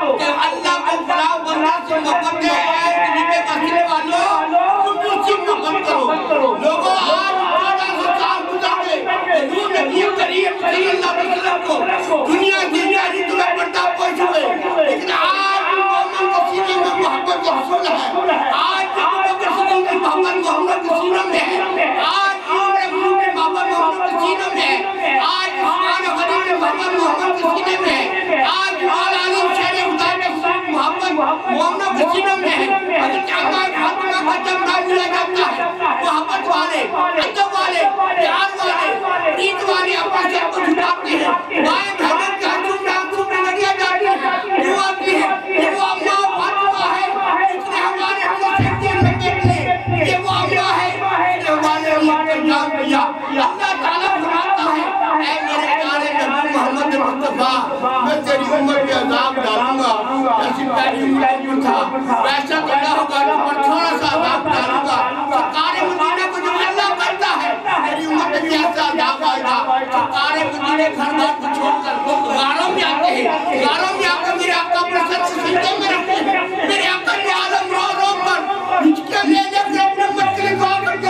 A: دو کہ اللہ کو فلاں بندہ سے محبت ہے اے نبی بسنے والوں تم مجھ سے محبت کرو لوگوں آج 1400 سال گزر گئے حضور نبی کریم صلی اللہ علیہ وسلم کو دنیا سے جاری تمہیں پردہ پہنچ ہوئے لیکن آج مومن کے سینے میں محبت رسول ہے آج محمد محمد کے سینوں میں ہے آج عمر ابو کے محمد محمد کے سینوں میں ہے آج عثمان غنی کے محمد محمد کے سینے میں ہے آج مولا علی شیر خدا کے محمد محمد کے سینوں میں ہے حضرت عمر فاطمہ کا جب نام لیا جاتا ہے محبت والے ادب والے پیار والے پریت والے اپنے سر کو جھکاتے ہیں بائیں بہنوں کے ہاتھوں میں آنکھوں میں لڑیاں جاتی ہیں دعا کی ہے کہ وہ اماں فاطمہ ہے جس نے ہمارے اپنے سکتے میں بیٹھے یہ وہ اللہ ہے کہ ہمارے لیے جان دیا اللہ تعالیٰ فرماتا ہے اے میرے پیارے نبی محمد مصطفیٰ میں تیری امت پہ عذاب ڈالوں گا جیسے پہلی امت پر تھا ویسا کرنا ہوگا تو پر تھوڑا سا عذاب ڈالوں گا سرکار مدینہ کو جو اللہ کرتا ہے میری امت میں ایسا عذاب آئے گا سرکار مدینہ گھر بار کو چھوڑ کر غاروں میں آتے ہیں غاروں میں آ کر میرے آقا پر سر سے سجدے میں رکھتے ہیں میرے آقا نے عالم رو رو کر ہچکیاں لے لے کر اپنے امت کے لیے دعا کرتے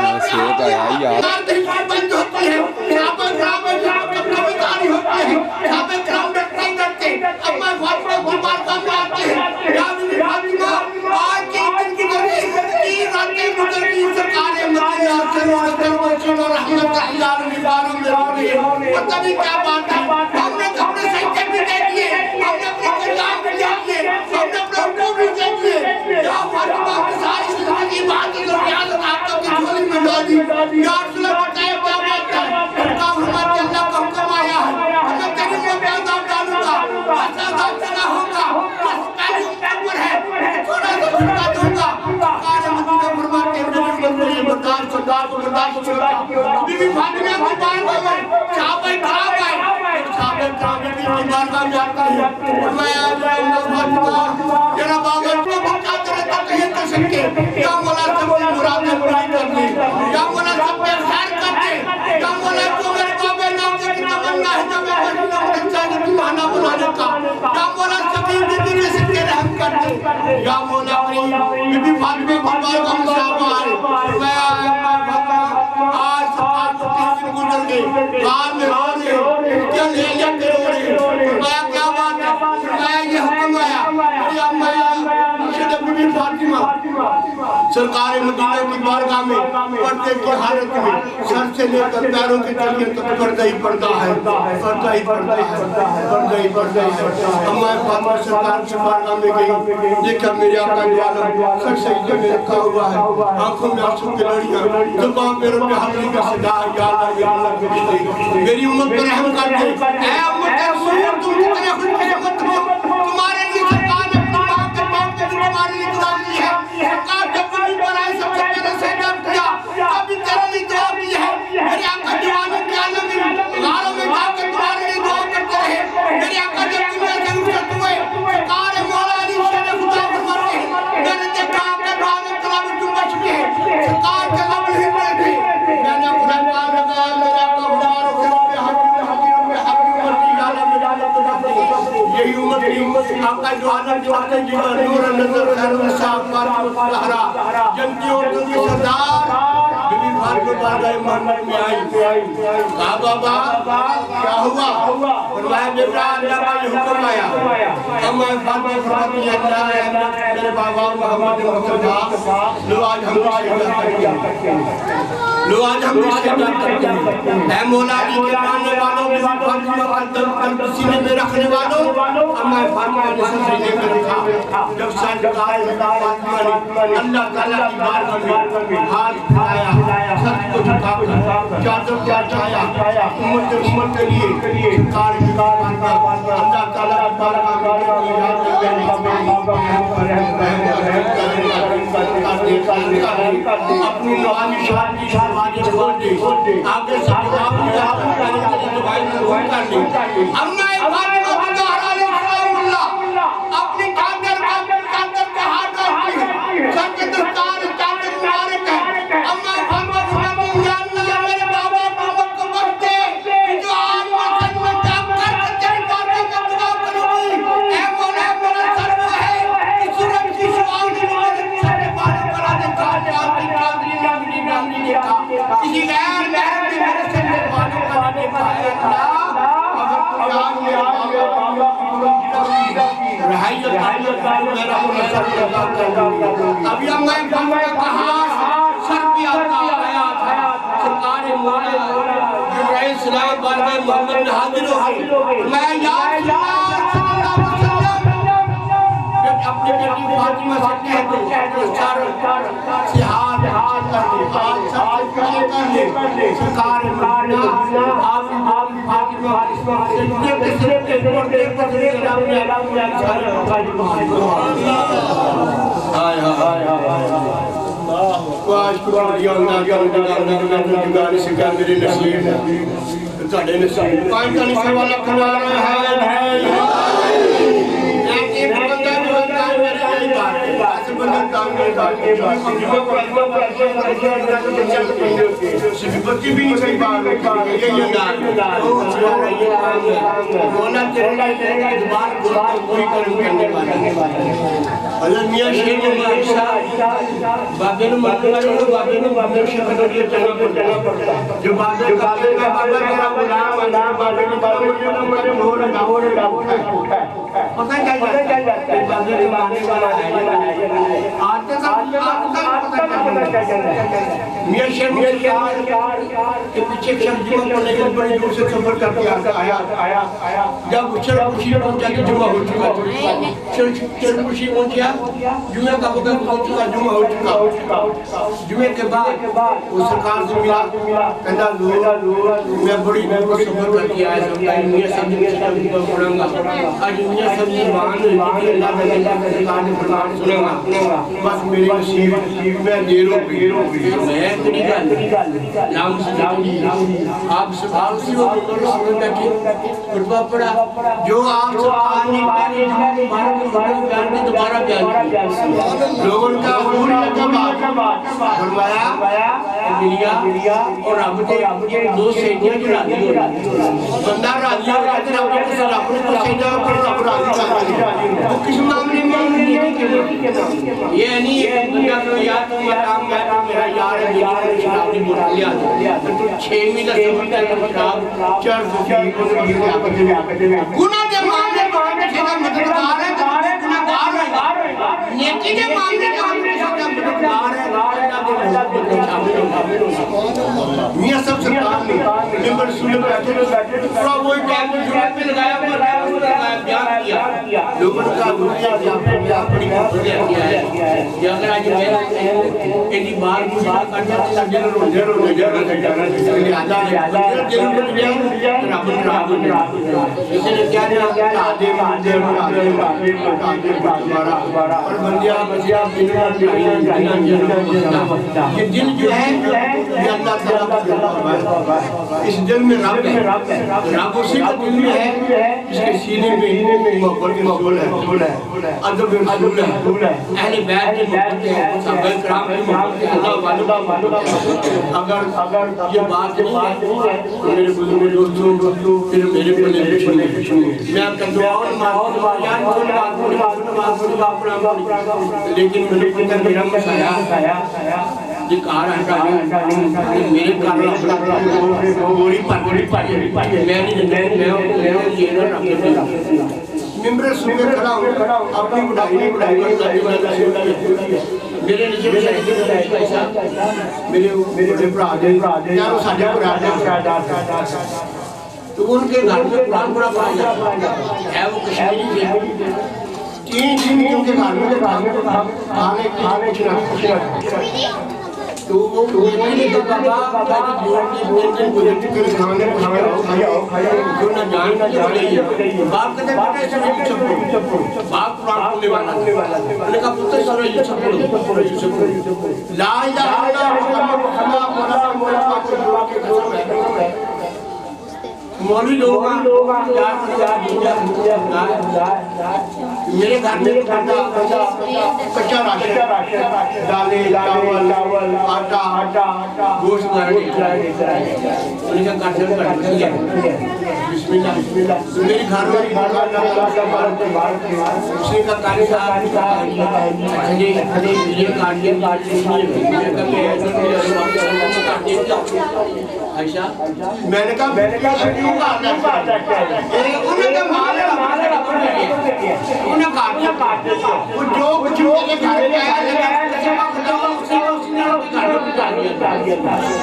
A: رہتے ہیں بند ہوتی ہے صحابہ کرام کبھی کاری ہوتی ہے صحابہ کرام ڈرتے ہی ڈرتے اما فاطمہ گلبار کا میں آتے ہیں یا بی فاطمہ آج کی دن کی گزری 3 راتیں گزر گئی سرکار مدینہ صلی اللہ علیہ وسلم رحمت اللہ باروں میں رو رہی ہے پتہ نہیں کیا بات ہے ہم نے اپنے سجدے بھی دے دیے ہم نے اپنے قیام بھی دے دیے ہم نے اپنے رکوع بھی دے دیے یا فاطمہ کی ساری زندگی باقی جو قیادت آپ کی جھولی میں ڈالی یا رسول اللہ بتائے کیا بات ہے سرکار فرماتے اللہ کا حکم آیا ہے میں تیری امت پہ عذاب ڈالوں گا ایسا عذاب چلا ہوگا بس پہلی امت پر ہے تھوڑا سا جھٹکا دوں گا سرکار مدینہ فرماتے ہیں میری برداشت سرکار کو برداشت کرتا بی بی فاطمہ کی بارگاہ میں صحابہ کرام آئے صحابہ کرام بھی کی بارگاہ میں آتا ہے فرمایا فاطمہ تیرا بابا تو بچہ تیرے تک نہیں کر سکتے یا مولا سب کی مرادیں پوری کر دے یا مولا سب پہ خیر کر دے یا مولا تو میرے بابے نام سے کی تمنا ہے جب میں مدینہ منچہ نے تمہانا بنانے کا یا مولا سبھی بیٹی کے سب کے رحم کر دے یا مولا بی بی فاطمہ کی بارگاہ میں صحابہ آئے فرمایا آج سرکار کو 3 دن گزر گئے غار میں رو رہے کیا لے لے کے رو رہے فرمایا کیا بات ہے فرمایا یہ حکم آیا میری اما مرشد بی بی فاطمہ سرکار مدینہ کی بارگاہ میں پردے کی حالت میں سر سے لے کر پیروں کے تلے تک پردہ ہی پردہ ہے پردہ ہی پردہ ہے پردہ ہی پردہ ہے اما فاطمہ سرکار کی بارگاہ میں گئی دیکھا میرے آقا جو عالم سر سجدے میں رکھا ہوا ہے آنکھوں میں آنسو کی لڑیاں زبان پہ رب حضری کا صدا یا اللہ میری امت پر رحم کر دے اے امت رسول تم کتنے خوش قسمت ہو تمہارے لیے سرکار نے اپنی ماں کے پیٹ کے تمہارے لیے دعا کی ہے سرکار جب بھی پر آئے سب سے پہلے سجدہ کیا کبھی تیرے لیے دعا کی ہے میرے آقا جوانوں کے عالم میں غاروں میں جا کر تمہارے لیے دعا کرتے رہے میرے آقا جب دنیا سے رخصت ہوئے سرکار مولا علی شیر خدا فرماتے ہیں میں نے دیکھا کہ عالم تلا میں تم بچ گئے سرکار کے قبر ہی میں تھے میں نے قرآن پاک لگا میرے آقا خدا رکھے یہی امت آقا جو عالم چاہتے ہیں جنہا نور نظر خیر نصاب فاطمہ الزہرا جنتی عورتوں کی سردار بی بی فاطمہ بارگاہ محمد میں آئی کہا بابا کیا ہوا فرمایا بیٹا اللہ کا یہ حکم آیا اما فاطمہ فرماتی ہے اللہ ہے میرے بابا محمد مصطفیٰ جو آج ہم کو شہدہ کر لو آج ہم استعداد کرتے ہیں اے مولا علی کے ماننے والوں میں فاطمہ قدم سینے میں رکھنے والوں اما فاطمہ نے سینے میں رکھا جب سرکار فاطمہ نے اللہ تعالیٰ کی بارگاہ میں ہاتھ پھیلایا سر کو جھکا کر چادر چاہیا امت کے لیے سرکار کی بارگاہ اللہ تعالیٰ کی بارگاہ اپنی روحانی شان کی شہوانی چھوڑ دے آگے سے جواب دیا کرنے کے لیے دعائی ضرور کر دے اما فاطمہ بزہرا علیہ اللہ اپنی چادر کے ہاتھ آتی ہے سر کے دستار چادر مبارک ہے اما فاطمہ بزہرا یا اللہ میرے بابا محمد کو وقت دے جو آج وطن میں جام کر کے تیری باتوں میں دعا کروں گی اے مولا میرا سر وہ ہے کہ سورج کی شعاع نے مجھے سر کے بارے کرا دے چادری نامنی دیکھا کسی غیر محرم نے میرے سر کے بارے کرا دیکھا ہے اللہ اگر کوئی آج میرا ابھی ہم میں کہا سر بھی آیا تھا سرکار مولا جبرائیل سلام بارگاہ محمد میں حاضر ہو گئی میں یا اللہ صلی اللہ علیہ وسلم اپنے بیٹی فاطمہ سے کہہ دو سر سے ہاتھ کر لے سرکار مولا آپ فاطمہ سجدے کے صرف کے پردے پر سلام نے جگانے سے کیا میرے نصیب تھوڑے نصیب پانچ کا نصیب والا کھڑا رہا ہے ایک بندہ جو ہوتا ہے میرے لیے بات ہے ایسے بندہ کام میرے بات ہے بچی بھی نہیں صحیح بات ہے یہ یادار مولا تیرے دبار کو کوئی کرم کرنے والا حضرت میاں شیر مبارک صاحب بابے نے بابے شکر اور یہ چلنا پڑتا جو بابے کا بابا میرا غلام مجھے مہور لگا پتہ کیا جاتا ہے بابے کے ماننے والا ہے آتے میاں شیر کے پیچھے شخص جمعہ پڑھنے کے بڑی دور سے سفر کر کے آیا جب شرم خوشی پہنچا کہ جمعہ ہو چکا شرم خوشی پہنچیا جمعہ کا وقت پہنچ چکا جمعہ ہو چکا جمعے کے بعد وہ سرکار سے ملا کہتا میں بڑی سفر کر کے آیا میاں صاحب نے جمعہ پڑھوں گا آج میاں صاحب نے بہان اللہ سرکار نے فرمان سنوں گا بس میرے نصیب میں دیر ہو گئی میں کڑی گل نام سے آپ سبحان اسی وقت رسول بیٹھے خطبہ پڑھا جو آپ سبحان نے پہلے بیان میں دوبارہ بیان کیا لوگوں کا حضور کا بات فرمایا دنیا اور رب کے دو سیدیاں جو راضی ہو رہی بندہ راضی ہو رہا ہے رب کے ساتھ اپنے کو سیدہ پر رب راضی کر رہا ہے وہ کس معاملے میں نیکی کے معاملے یہ نہیں ہے دنیا کو یاد تو مقام میں میرا یار ہے لیکن شراب نے بولا لیا تو 6 مہینہ سمجھتا ہے شراب چڑھ سکی گناہ کے معاملے میں کسی کا مددگار ہے گناہگار ہے نیکی کے معاملے میں کسی کا مددگار ہے میاں سب سرکار نے نمبر رسول بیٹھے پورا وہی ٹائم جرات میں لگایا بیان کیا لوگوں کا دنیا کی آپ بڑی خوبصورت کیا ہے یہ اگر آج میں ایسی بار مجھے کرنا تو ضرور جانا لہذا ضرور رب اس نے کیا اور بندیا یہ دل جو ہے یہ اللہ تعالیٰ اس دل میں رب ہے رب اسی کا دل میں ہے اس کے سینے میں محبت رسول ہے ادب رسول ہے اہل بیت کی محبت ہے صحابہ کرام کی محبت ہے اللہ والدہ اگر یہ بات نہیں ہے میرے بزرگ دوستوں پھر میرے بلے پچھنے میں آپ کا دعاؤں لیکن میرا مسایا ایک میرے گوڑی پاڑی میں نہیں ممبر سن کے کھڑا ہوں اپنی بڑھائی نہیں بڑھائی میرے نیچے میرے یارو ساڈے تو ان کے گھر میں قرآن بڑا پڑھا جاتا ہے وہ کشمیری تھے 3 دن ان کے گھر میں کھانے تو وہ نہیں کہتا بابا تین دن گزر چکے کھانے جو نہ جان نہ جانے باپ کہتے بیٹے سورہ چپڑو باپ قرآن پڑھنے والا انہوں نے کہا پتر سورہ چپڑو لا الہ الا اللہ محمد مولا کے قسم ہے مولوی لوگ میرے گھر میں کچا راشن دالیں چاول آٹا گوشت انہیں کا کاٹھر بسم اللہ تو میری گھر والی اس نے کہا کاری صاحب میں نے کہا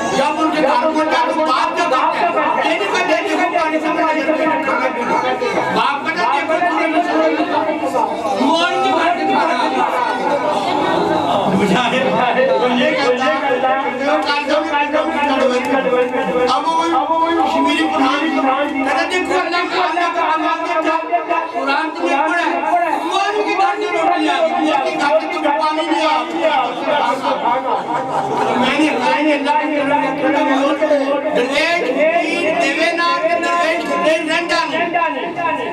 A: جب ان کے گھر کو جب باپ جب باپ اب شمیری قرآن کہتا دیکھو اللہ کا قرآن تو نہیں پڑھا ہے مولی کی گھر سے روٹی آگی مولی کی گھر سے تو پانی نہیں آگی میں نے اللہ کے درویش دیوے نام کے درویش دیر رندانی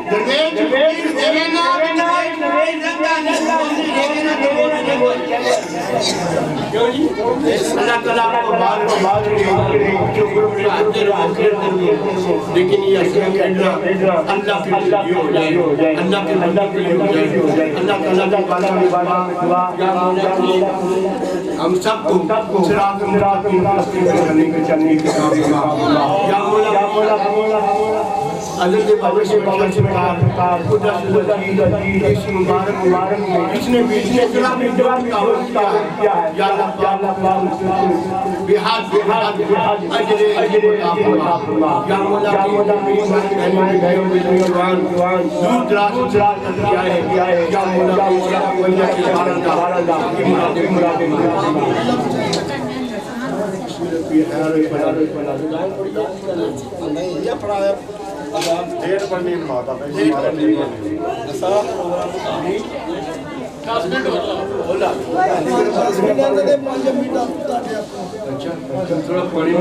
A: درویش دیوے نام کے درویش دیر رندانی کیوں جی اللہ تعالیٰ کو بار جو گروہ آتے لیکن یہ اصل کہنا اللہ کے لیے ہو جائے اللہ کے لیے ہو جائے اللہ تعالیٰ کی بارہ میں ہم سب کو صراط مستقیم کرنے کے چلنے کے کام یا مولا حضرت بابر سے بابر سے خدا سے لذیذ اس مبارک میں اس نے بیچنے اسلام میں جو تعاون کیا ہے یا اللہ بحاد اجر عطا فرما یا مولا میری مہربانی بھائیوں کے جوان دور دراز کیا ہے یا مولا وجہ کے مراد
B: یہ پڑھایا دیر پر نہیں کھاتا تھا ہمارے نہیں
A: تھوڑا پانی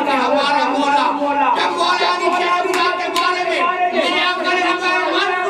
A: میں ہمارا مولا جب مولا نے شیخ کے بارے میں میرے آقا نے فرمایا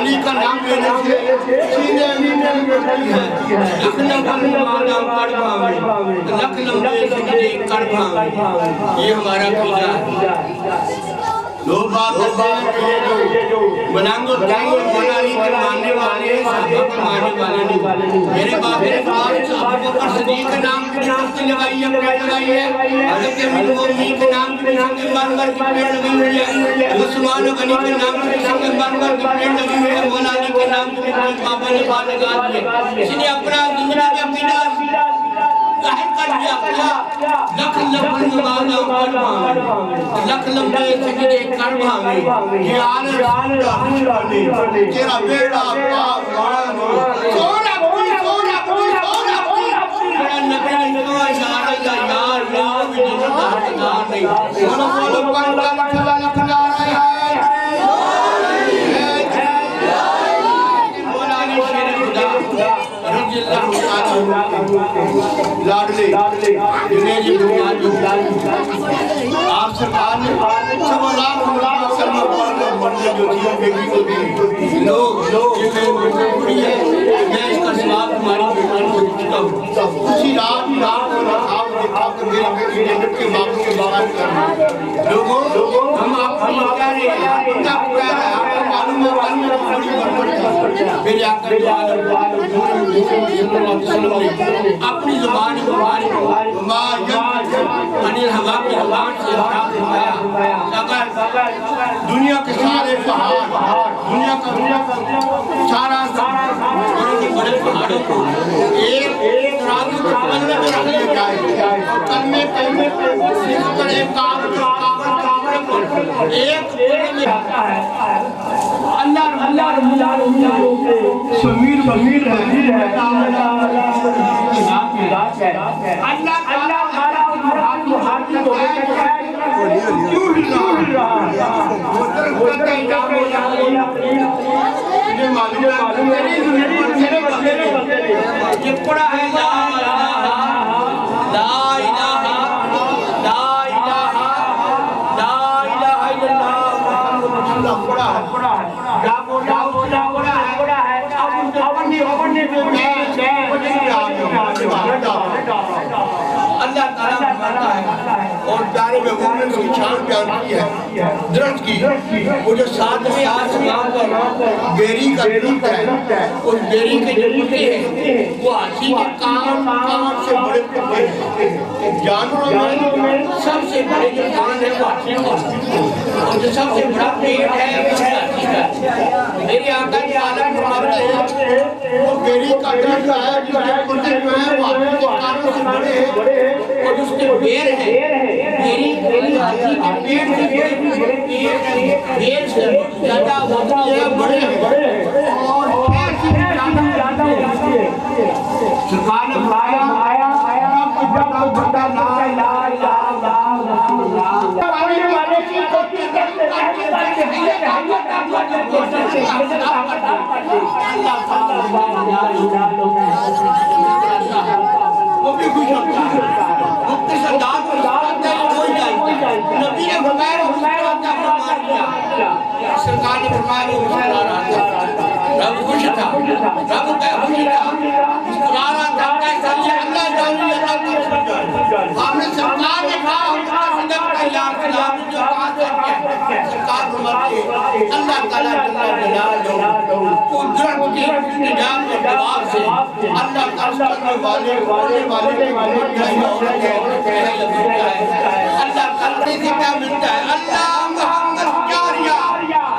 A: علی کا نام لینے سے سینے امین بڑھتی ہے لکھ لمبے مانا پڑھ پاویں لکھ لمبے سجدے کر پاویں یہ ہمارا عقیدہ ہے لوگ بات کرتے ہیں کہ یہ جو ملانگو تائیں مولا علی کے ماننے والے ہیں صحابہ کے ماننے والے نہیں میرے باپ نے ابو بکر صدیق کے نام کی نشانی لگائی ہے پیڑ لگائی ہے حضرت امیر مومنین کے نام کی نشانی بانور کی پیڑ لگی ہوئی ہے عثمان غنی کے نام کی نشانی بانور کی پیڑ لگی ہوئی ہے مولا علی کے نام کی نشانی بابا نے بات لگا دی اس نے اپنا زندگی کا عقیدہ ظاہر کر دیا کیا لکھ لمبے مانا پڑھ پاویں لکھ لمبے سجدے کر پاویں یہ آل رسول اللہ تیرا بیٹا پاک مارا سونا پوری سونا پوری سونا پوری میرا نبی نے کہا اشارہ یا یار یار بھی جنت کا حقدار نہیں سونا بولو پنجا لکھا لکھا رہا ہے مولا علی شیر خدا رضی اللہ لاڈلے جنہیں یہ بنیاد آپ سرکار نے سوا لاکھ سلمہ پڑھنے مرنے جو تھی بیٹی کو دی لوگ یہ میں پڑھی ہے میں اس کا سواب ہماری بیٹی کو دیتا ہوں اسی رات کو رکھاؤ دیکھا کہ میری بیٹی جنت کے باقوں کے باقات کرنا لوگوں ہم آپ کو کہہ رہے ہیں آپ کو کہہ رہے ہیں آپ کو معلوم ہے معلوم ہے بڑی بربڑی میرے آقا جو اپنی زبان مبارک انیل ہوا کی زبان سے حرام فرمایا اگر دنیا کے سارے پہاڑ دنیا کا سارا بڑے پہاڑوں کو ایک راجو کے کلمے میں رکھ لیا جائے اور کلمے سکھ کر ایک ایک میں رکھتا ہے اللہ سمیر ہے یہ پڑا ہے اللہ تعالیٰ فرماتا ہے اور پیارے میں مومن کی شان بیان کی ہے درخت کی وہ جو ساتویں آسمان پر بیری کا درخت ہے اس بیری کے جو پتے ہیں وہ ہاتھی کے کان سے بڑے پتے ہیں جانوروں میں سب سے بڑے جو کان ہے وہ ہاتھی کا اور جو سب سے بڑا پیٹ ہے وہ ہاتھی کا میرے آقا کی عالم فرماتے ہیں وہ بیری کا درخت ہے جس کے پتے جو ہیں وہ ہاتھی کے کانوں سے بڑے ہیں اور اس کے بیر ہے میری ہاتھی کے پیٹ سے بیر سے زیادہ ہوتی ہے بڑے ہیں اور ایسی زیادہ ہوتی ہے سرکار نے فرمایا جب بندہ لا الہ الا اللہ آنے والے کی کوشش کرتے وہ بھی خوش ہوتا ہے مقتی سردار کو جانتے ہیں کوئی جانتا ہے نبی نے فرمایا حسین کا فرمان کیا سرکار نے فرمایا وہ حسین آ رہا تھا رب خوش تھا رب کا خوش تھا مسکرا رہا تھا کہتا یہ اللہ جانی اللہ کا ہم نے سرکار نے کہا ہم کا صدق کا یار خلاف جو کہا سکتے سرکار فرماتے اللہ تعالیٰ جلال قدرت کے انتظام کے جواب سے اللہ تعالیٰ کرنے والے اللہ تعالیٰ سے کیا ملتا ہے اللہ محمد جاریہ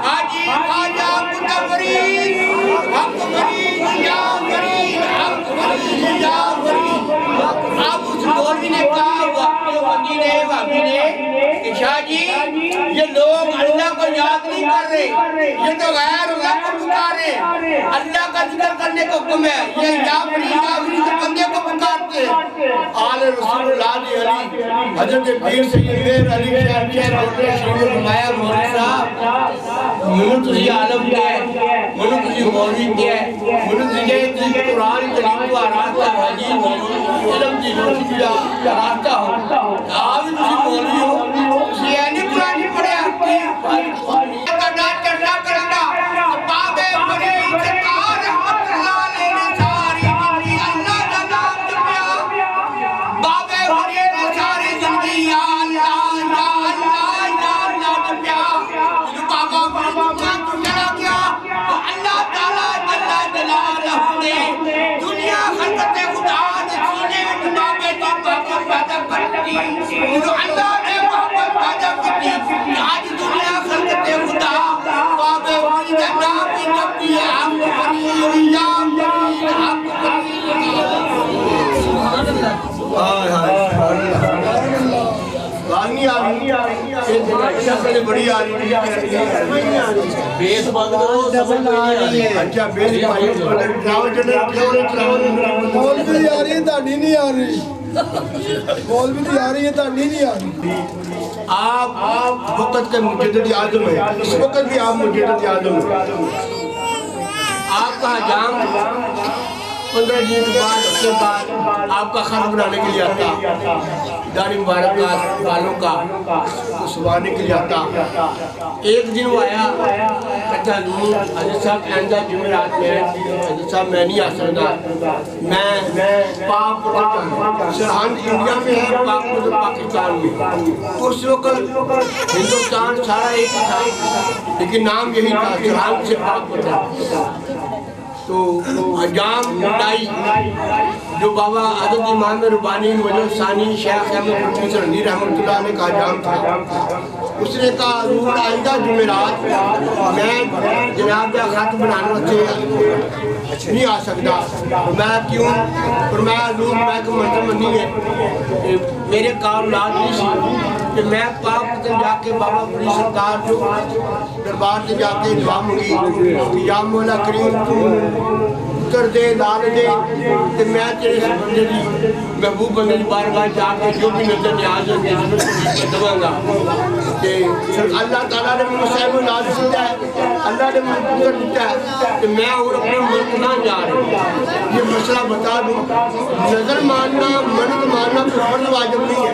A: حاجی خواجہ متبری حق مریض یا مریض حق مریض یا مریض اب اس مولوی نے کہا وقتی نے کہ شاہ جی یہ لوگ اللہ کو یاد نہیں کر رہے یہ تو غیر اللہ کو پکار رہے اللہ کا ذکر کرنے کو حکم ہے یہ یا مریض بندے کو پکارتے آل رسول اللہ علی حضرت پیر سید میر علی شاہ شریف فرمایا مولوی صاحب منو تسی عالم کیا ہے منو تسی مولوی کیا ہے منو تسی قرآن کریم کو راستہ حدیث ہو علم کی روشنی کا راستہ ہو آپ تسی مولوی ہو تسی یعنی قرآن پڑھے آپ کی کا ڈاٹ کرنا بابے نہیں آ رہی بڑی آ رہی
D: بیس بند کرو سمجھ نہیں ہے
A: اچھا بیس بھائی
B: مولوی آ رہی ہے تہاڈی نہیں آ رہی مولوی آ رہی ہے تہاڈی نہیں آ رہی
A: آپ وقت کے مجدد اعظم ہیں اس وقت بھی آپ مجدد اعظم ہیں آپ کا حجام 15 دن کے بعد ہفتے بعد آپ کا خط بنانے کے لیے آتا داڑھی مبارک بالوں کا سنوانے کے لیے آتا ایک دن وہ آیا کہتا حضرت صاحب آئندہ جمعرات میں حضرت صاحب میں نہیں آ سکتا میں پاک سرحد انڈیا میں ہے پاک پاکستان میں اس وقت ہندوستان سارا ایک ہی تھا لیکن نام یہی تھا سرحد سے پاک ہوتا تو حجام ڈائی جو بابا حضرت امام ربانی وجہ ثانی شیخ احمد رفیع سرندی رحمۃ اللہ علیہ کا حجام تھا اس نے کہا حضور آئندہ جمعرات میں جناب کا خط بنانا سے نہیں آ سکتا میں کیوں فرمایا حضور میں کو منظم نہیں ہے میرے کارولات نہیں سی کہ میں پاک سے جا کے بابا فرید سرکار جو دربار سے جا کے دعا مانگی کہ یا مولا کریم تو اتر دے لال دے کہ میں تیرے سے بندے دی محبوب بندے دی بارگاہ جا کے جو بھی نظر نیاز ہے میں دواں گا کہ اللہ تعالیٰ نے مجھے صاحب ناز دیتا ہے اللہ نے مجھے قدر دیتا ہے کہ میں اور اپنے ملک نہ جا رہا ہوں یہ مسئلہ بتا دوں نظر ماننا منت ماننا کوئی فرض واجب نہیں ہے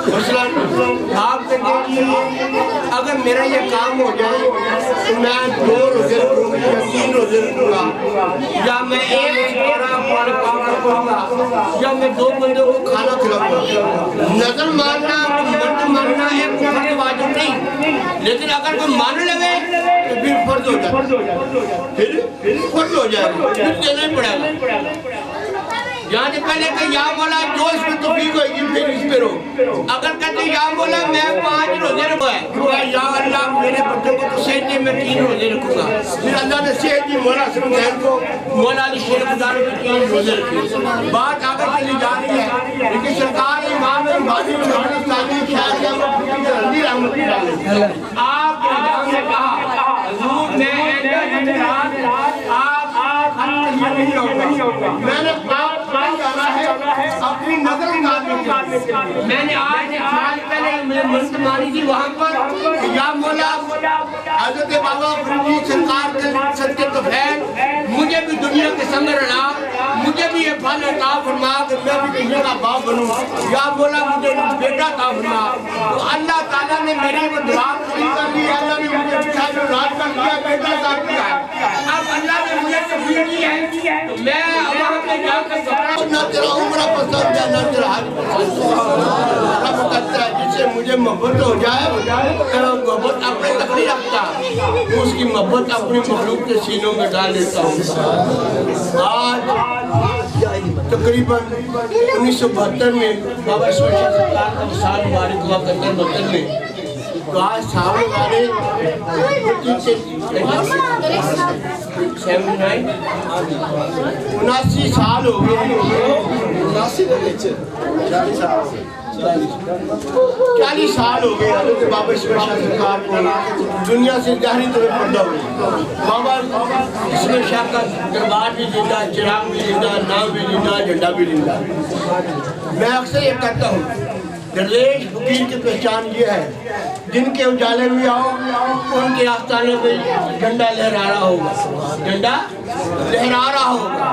A: مثلا آپ کے دیکھیے اگر میرا یہ کام ہو جائے تو میں 2 روزے رکھوں گا یا 3 روزے رکھوں گا یا میں 1 بارہ پڑھوں گا یا میں 2 بندوں کو کھانا کھلاؤں گا نظر ماننا منت ماننا ایک فرض واجب نہیں لیکن اگر کوئی مان لگے تو پھر فرض ہو جائے پھر فرض ہو جائے پھر دینا ہی پڑے گا یہاں سے پہلے کہ یا مولا جو اس میں توفیق ہوئے گی پھر اس پہ رو اگر کہتے یا مولا میں 5 روزے رکھوں گا یا اللہ میرے بچوں کو تو صحت دے میں 3 روزے رکھوں گا پھر اللہ نے صحت دی مولا حسن حسین کو مولا علی شیخ خداروں کی 3 روزے رکھے بات آگے چلی جا رہی ہے لیکن سرکار امام ربانی محمد ثانی شیخ احمد رفیع رحمۃ اللہ علیہ آپ حجام نے کہا حضور میں میں نے اپنی نظر اتارنے کے لیے میں نے آج 1 سال پہلے منت مانی تھی وہاں پر یا مولا حضرت بابا فرید سرکار کے صدقے طفیل مجھے بھی دنیا کے سنگ رلا مجھے بھی یہ پھل عطا فرما کہ میں بھی دنیا کا باپ بنوں یا مولا مجھے بیٹا عطا فرما تو اللہ تعالیٰ نے میری وہ دعا پوری کر لی اللہ نے مجھے شاید رات کر دیا بیٹا عطا کیا اب اللہ نے مجھے توفیق دی ہے تو میں وہاں پہ جا کر نہ تیرا عمرہ پسند ہے نہ تیرا حج پسند ہے رب کہتا ہے جس سے مجھے محبت ہو جائے تیرا محبت اپنے تک نہیں رکھتا اس کی محبت اپنی مخلوق کے سینوں میں ڈال دیتا ہوں آج تقریباً 1972 میں بابا اسماعیل شاہ سرکار کا وصال مبارک ہوا قطر مکر میں تو آج سامنے والے 79 سال ہو گئے 40 سال ہو گئے حضرت بابا اسماعیل شاہ سرکار کو دنیا سے ظاہری طور پر پردہ ہوئے بابا اسماعیل شاہ کا دربار بھی زندہ چراغ بھی زندہ نام بھی زندہ جھنڈا بھی زندہ میں اکثر یہ کہتا ہوں درویش فقیر کی پہچان یہ ہے جن کے اجالے میں آؤ ان کے آستانے پہ جھنڈا لہرا رہا ہوگا جھنڈا لہرا رہا ہوگا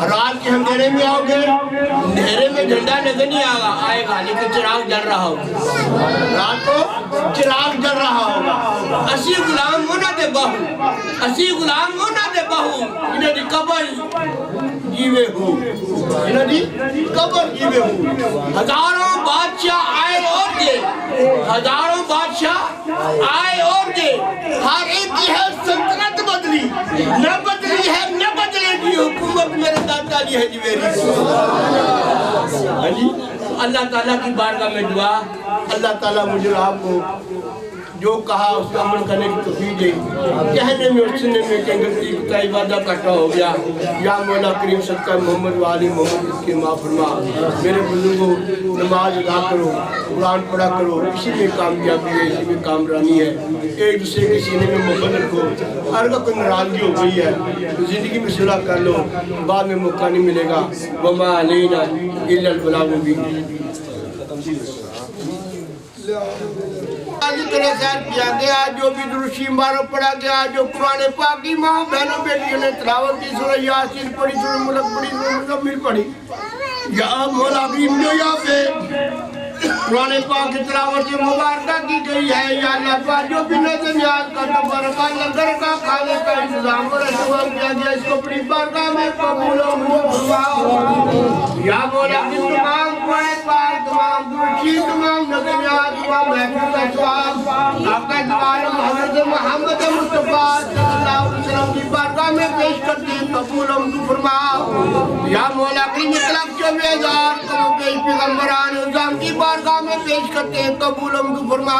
A: رات کے اندھیرے میں آؤ گے اندھیرے میں جھنڈا نظر نہیں آئے گا لیکن چراغ جل رہا ہوگا رات کو چراغ جل رہا ہوگا اسی غلام ہونا دے بہو اسی غلام ہونا دے بہو انہیں دی قبر جیوے ہو انہیں دی قبر جیوے ہو ہزاروں بادشاہ آئے اور گئے ہزاروں بادشاہ آئے اور گئے ہر ایک کی ہے سلطنت بدلی نہ بدلی ہے نہ بدلے گی حکومت میرے دادا علی ہے جی میری اللہ تعالیٰ کی بارگاہ میں دعا اللہ تعالیٰ مجھے آپ کو جو کہا اس کا عمل کرنے کی توفیق دے کہنے میں اور سننے میں کہ غلطی کوتاہی وعدہ کٹا ہو گیا یا مولا کریم صدقہ محمد والی محمد اس کے معاف فرما میرے بزرگوں نماز ادا کرو قرآن پڑھا کرو اسی میں کامیابی ہے اسی میں کامرانی ہے ایک دوسرے کے سینے میں محبت رکھو ہر کا کوئی ناراضگی ہو گئی ہے تو زندگی میں صلح کر لو بعد میں موقع نہیں ملے گا وما علینا الا البلاغ المبین ذکر خیر کیا گیا جو بھی درشی مبارک پڑھا گیا جو قرآن پاک کی ماں بہنوں بیٹیوں نے تلاوت کی سورہ یاسین پڑھی سورہ ملک پڑھی سورہ مزمل پڑھی یا مولا کریم جو یہاں پہ قرآن پاک کی تلاوت سے مبارکہ کی گئی ہے یا اللہ پاک جو بھی نظر نیاز کا تبرکہ لنگر کا کھانے کا انتظام اور اہتمام کیا گیا اس کو اپنی بارگاہ میں قبول و منظور فرما یا مولا کریم تمام قرآن پاک تمام درشی تمام نظر نیاز تمام محفوظ کا ثواب آقا عالم حضرت محمد مصطفیٰ صلی اللہ علیہ وسلم کی بارگاہ میں پیش کرتے ہیں قبول و منظور فرما یا مولا کریم اطلاق 24,000 کم پیش پیغمبران نظام کی بارگاہ میں پیش کرتے ہیں قبول و منظور فرما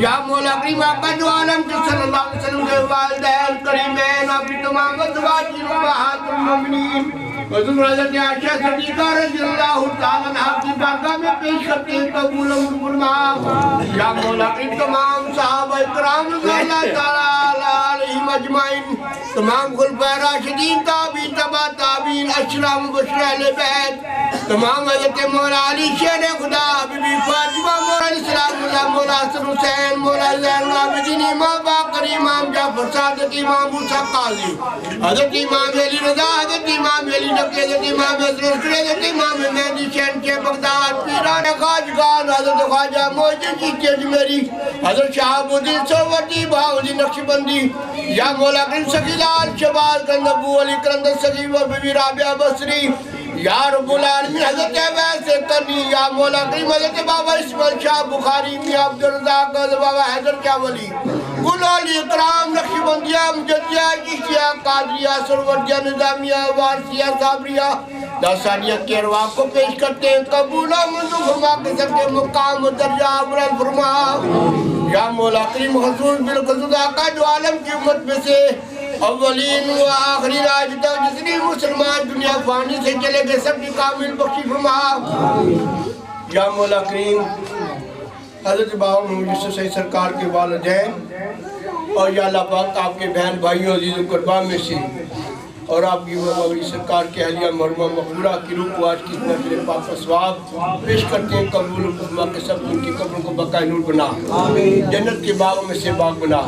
A: یا مولا کریم آقا جو عالم کے صلی اللہ علیہ وسلم کے والدین کریمین آپ کی تمام ازواج امہات المومنین حضور حضرت عائشہ صدیقہ رضی اللہ تعالیٰ عنہ کی بارگاہ میں پیش کرتے ہیں قبول و منظور فرما یا مولا کریم تمام صحابہ کرام رضی اللہ تعالیٰ علیہم اجمعین تمام خلفائے راشدین تابعین تبع تابعین اشراف مبشرہ اہل بیت تمام حضرت مولا علی شیر خدا بی بی فاطمہ مولا علیہ السلام اللہ مولا حسن حسین مولا زین العابدین امام باقر امام جعفر صادق امام موسیٰ قاضی حضرت امام علی رضا حضرت امام علی نقی حضرت امام حضرت حضرت امام مہدی شہن کے بغداد پیران خواجگان حضرت خواجہ معجد کی چیز میری حضرت شہاب الدین سروردی بہاؤدین نقشبندی یا مولا کریم سخیلال شبال کندبو علی کرندر سخیب و بی بی رابعہ بصری یا رب العالمین حضرت ویس کرنی یا مولا کریم حضرت بابا اسماعیل شاہ بخاری میاں عبدالرزاق بابا حیدر شاہ ولی کل اولیاء کرام نقشبندیہ مجدیہ چشتیہ قادریہ سروردیہ نظامیہ وارثیہ صابریہ داسانیہ کے ارواح کو پیش کرتے ہیں قبول و منظور فرما کے سب کے مقام و درجہ بلند فرما یا مولا کریم خصوص بالخصوص آقا جو عالم کی امت میں سے اولین و آخرین آج تک جتنی مسلمان دنیا فانی سے چلے گئے سب کی کامل بخشی فرما یا مولا کریم حضرت بابا یوسف صحیح سرکار کے والدین اور یا اللہ پاک آپ کے بہن بھائیوں عزیز و قربان میں سے اور آپ کی بابا سرکار کے اہلیہ مرحومہ مقبولہ کی روح کو آج کی اتنا پاک کا ثواب پیش کرتے ہیں قبول و فرما کے سب ان کی قبروں کو بقائے نور بنا جنت کے باغ میں سے باغ بنا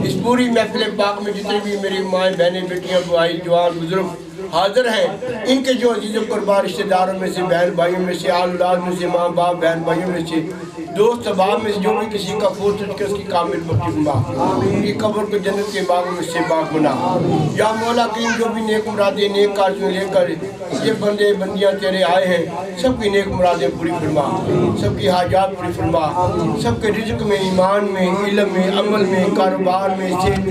A: اس پوری محفل پاک میں جتنے بھی میری مائیں بہنیں بیٹیاں بھائی جوان بزرگ حاضر ہیں ان کے جو عزیز و قربان رشتہ داروں میں سے بہن بھائیوں میں سے آل اولاد میں سے ماں باپ بہن بھائیوں میں سے دوست احباب میں سے جو بھی کسی کا فوت ہو چکے اس کی کامل بخشی فرما ان کی قبر کو جنت کے باغ میں سے باغ بنا یا مولا کریم جو بھی نیک مرادیں نیک کارجوں لے کر یہ بندے بندیاں تیرے آئے ہیں سب کی نیک مرادیں پوری فرما سب کی حاجات پوری فرما سب کے رزق میں ایمان میں علم میں عمل میں کاروبار میں صحت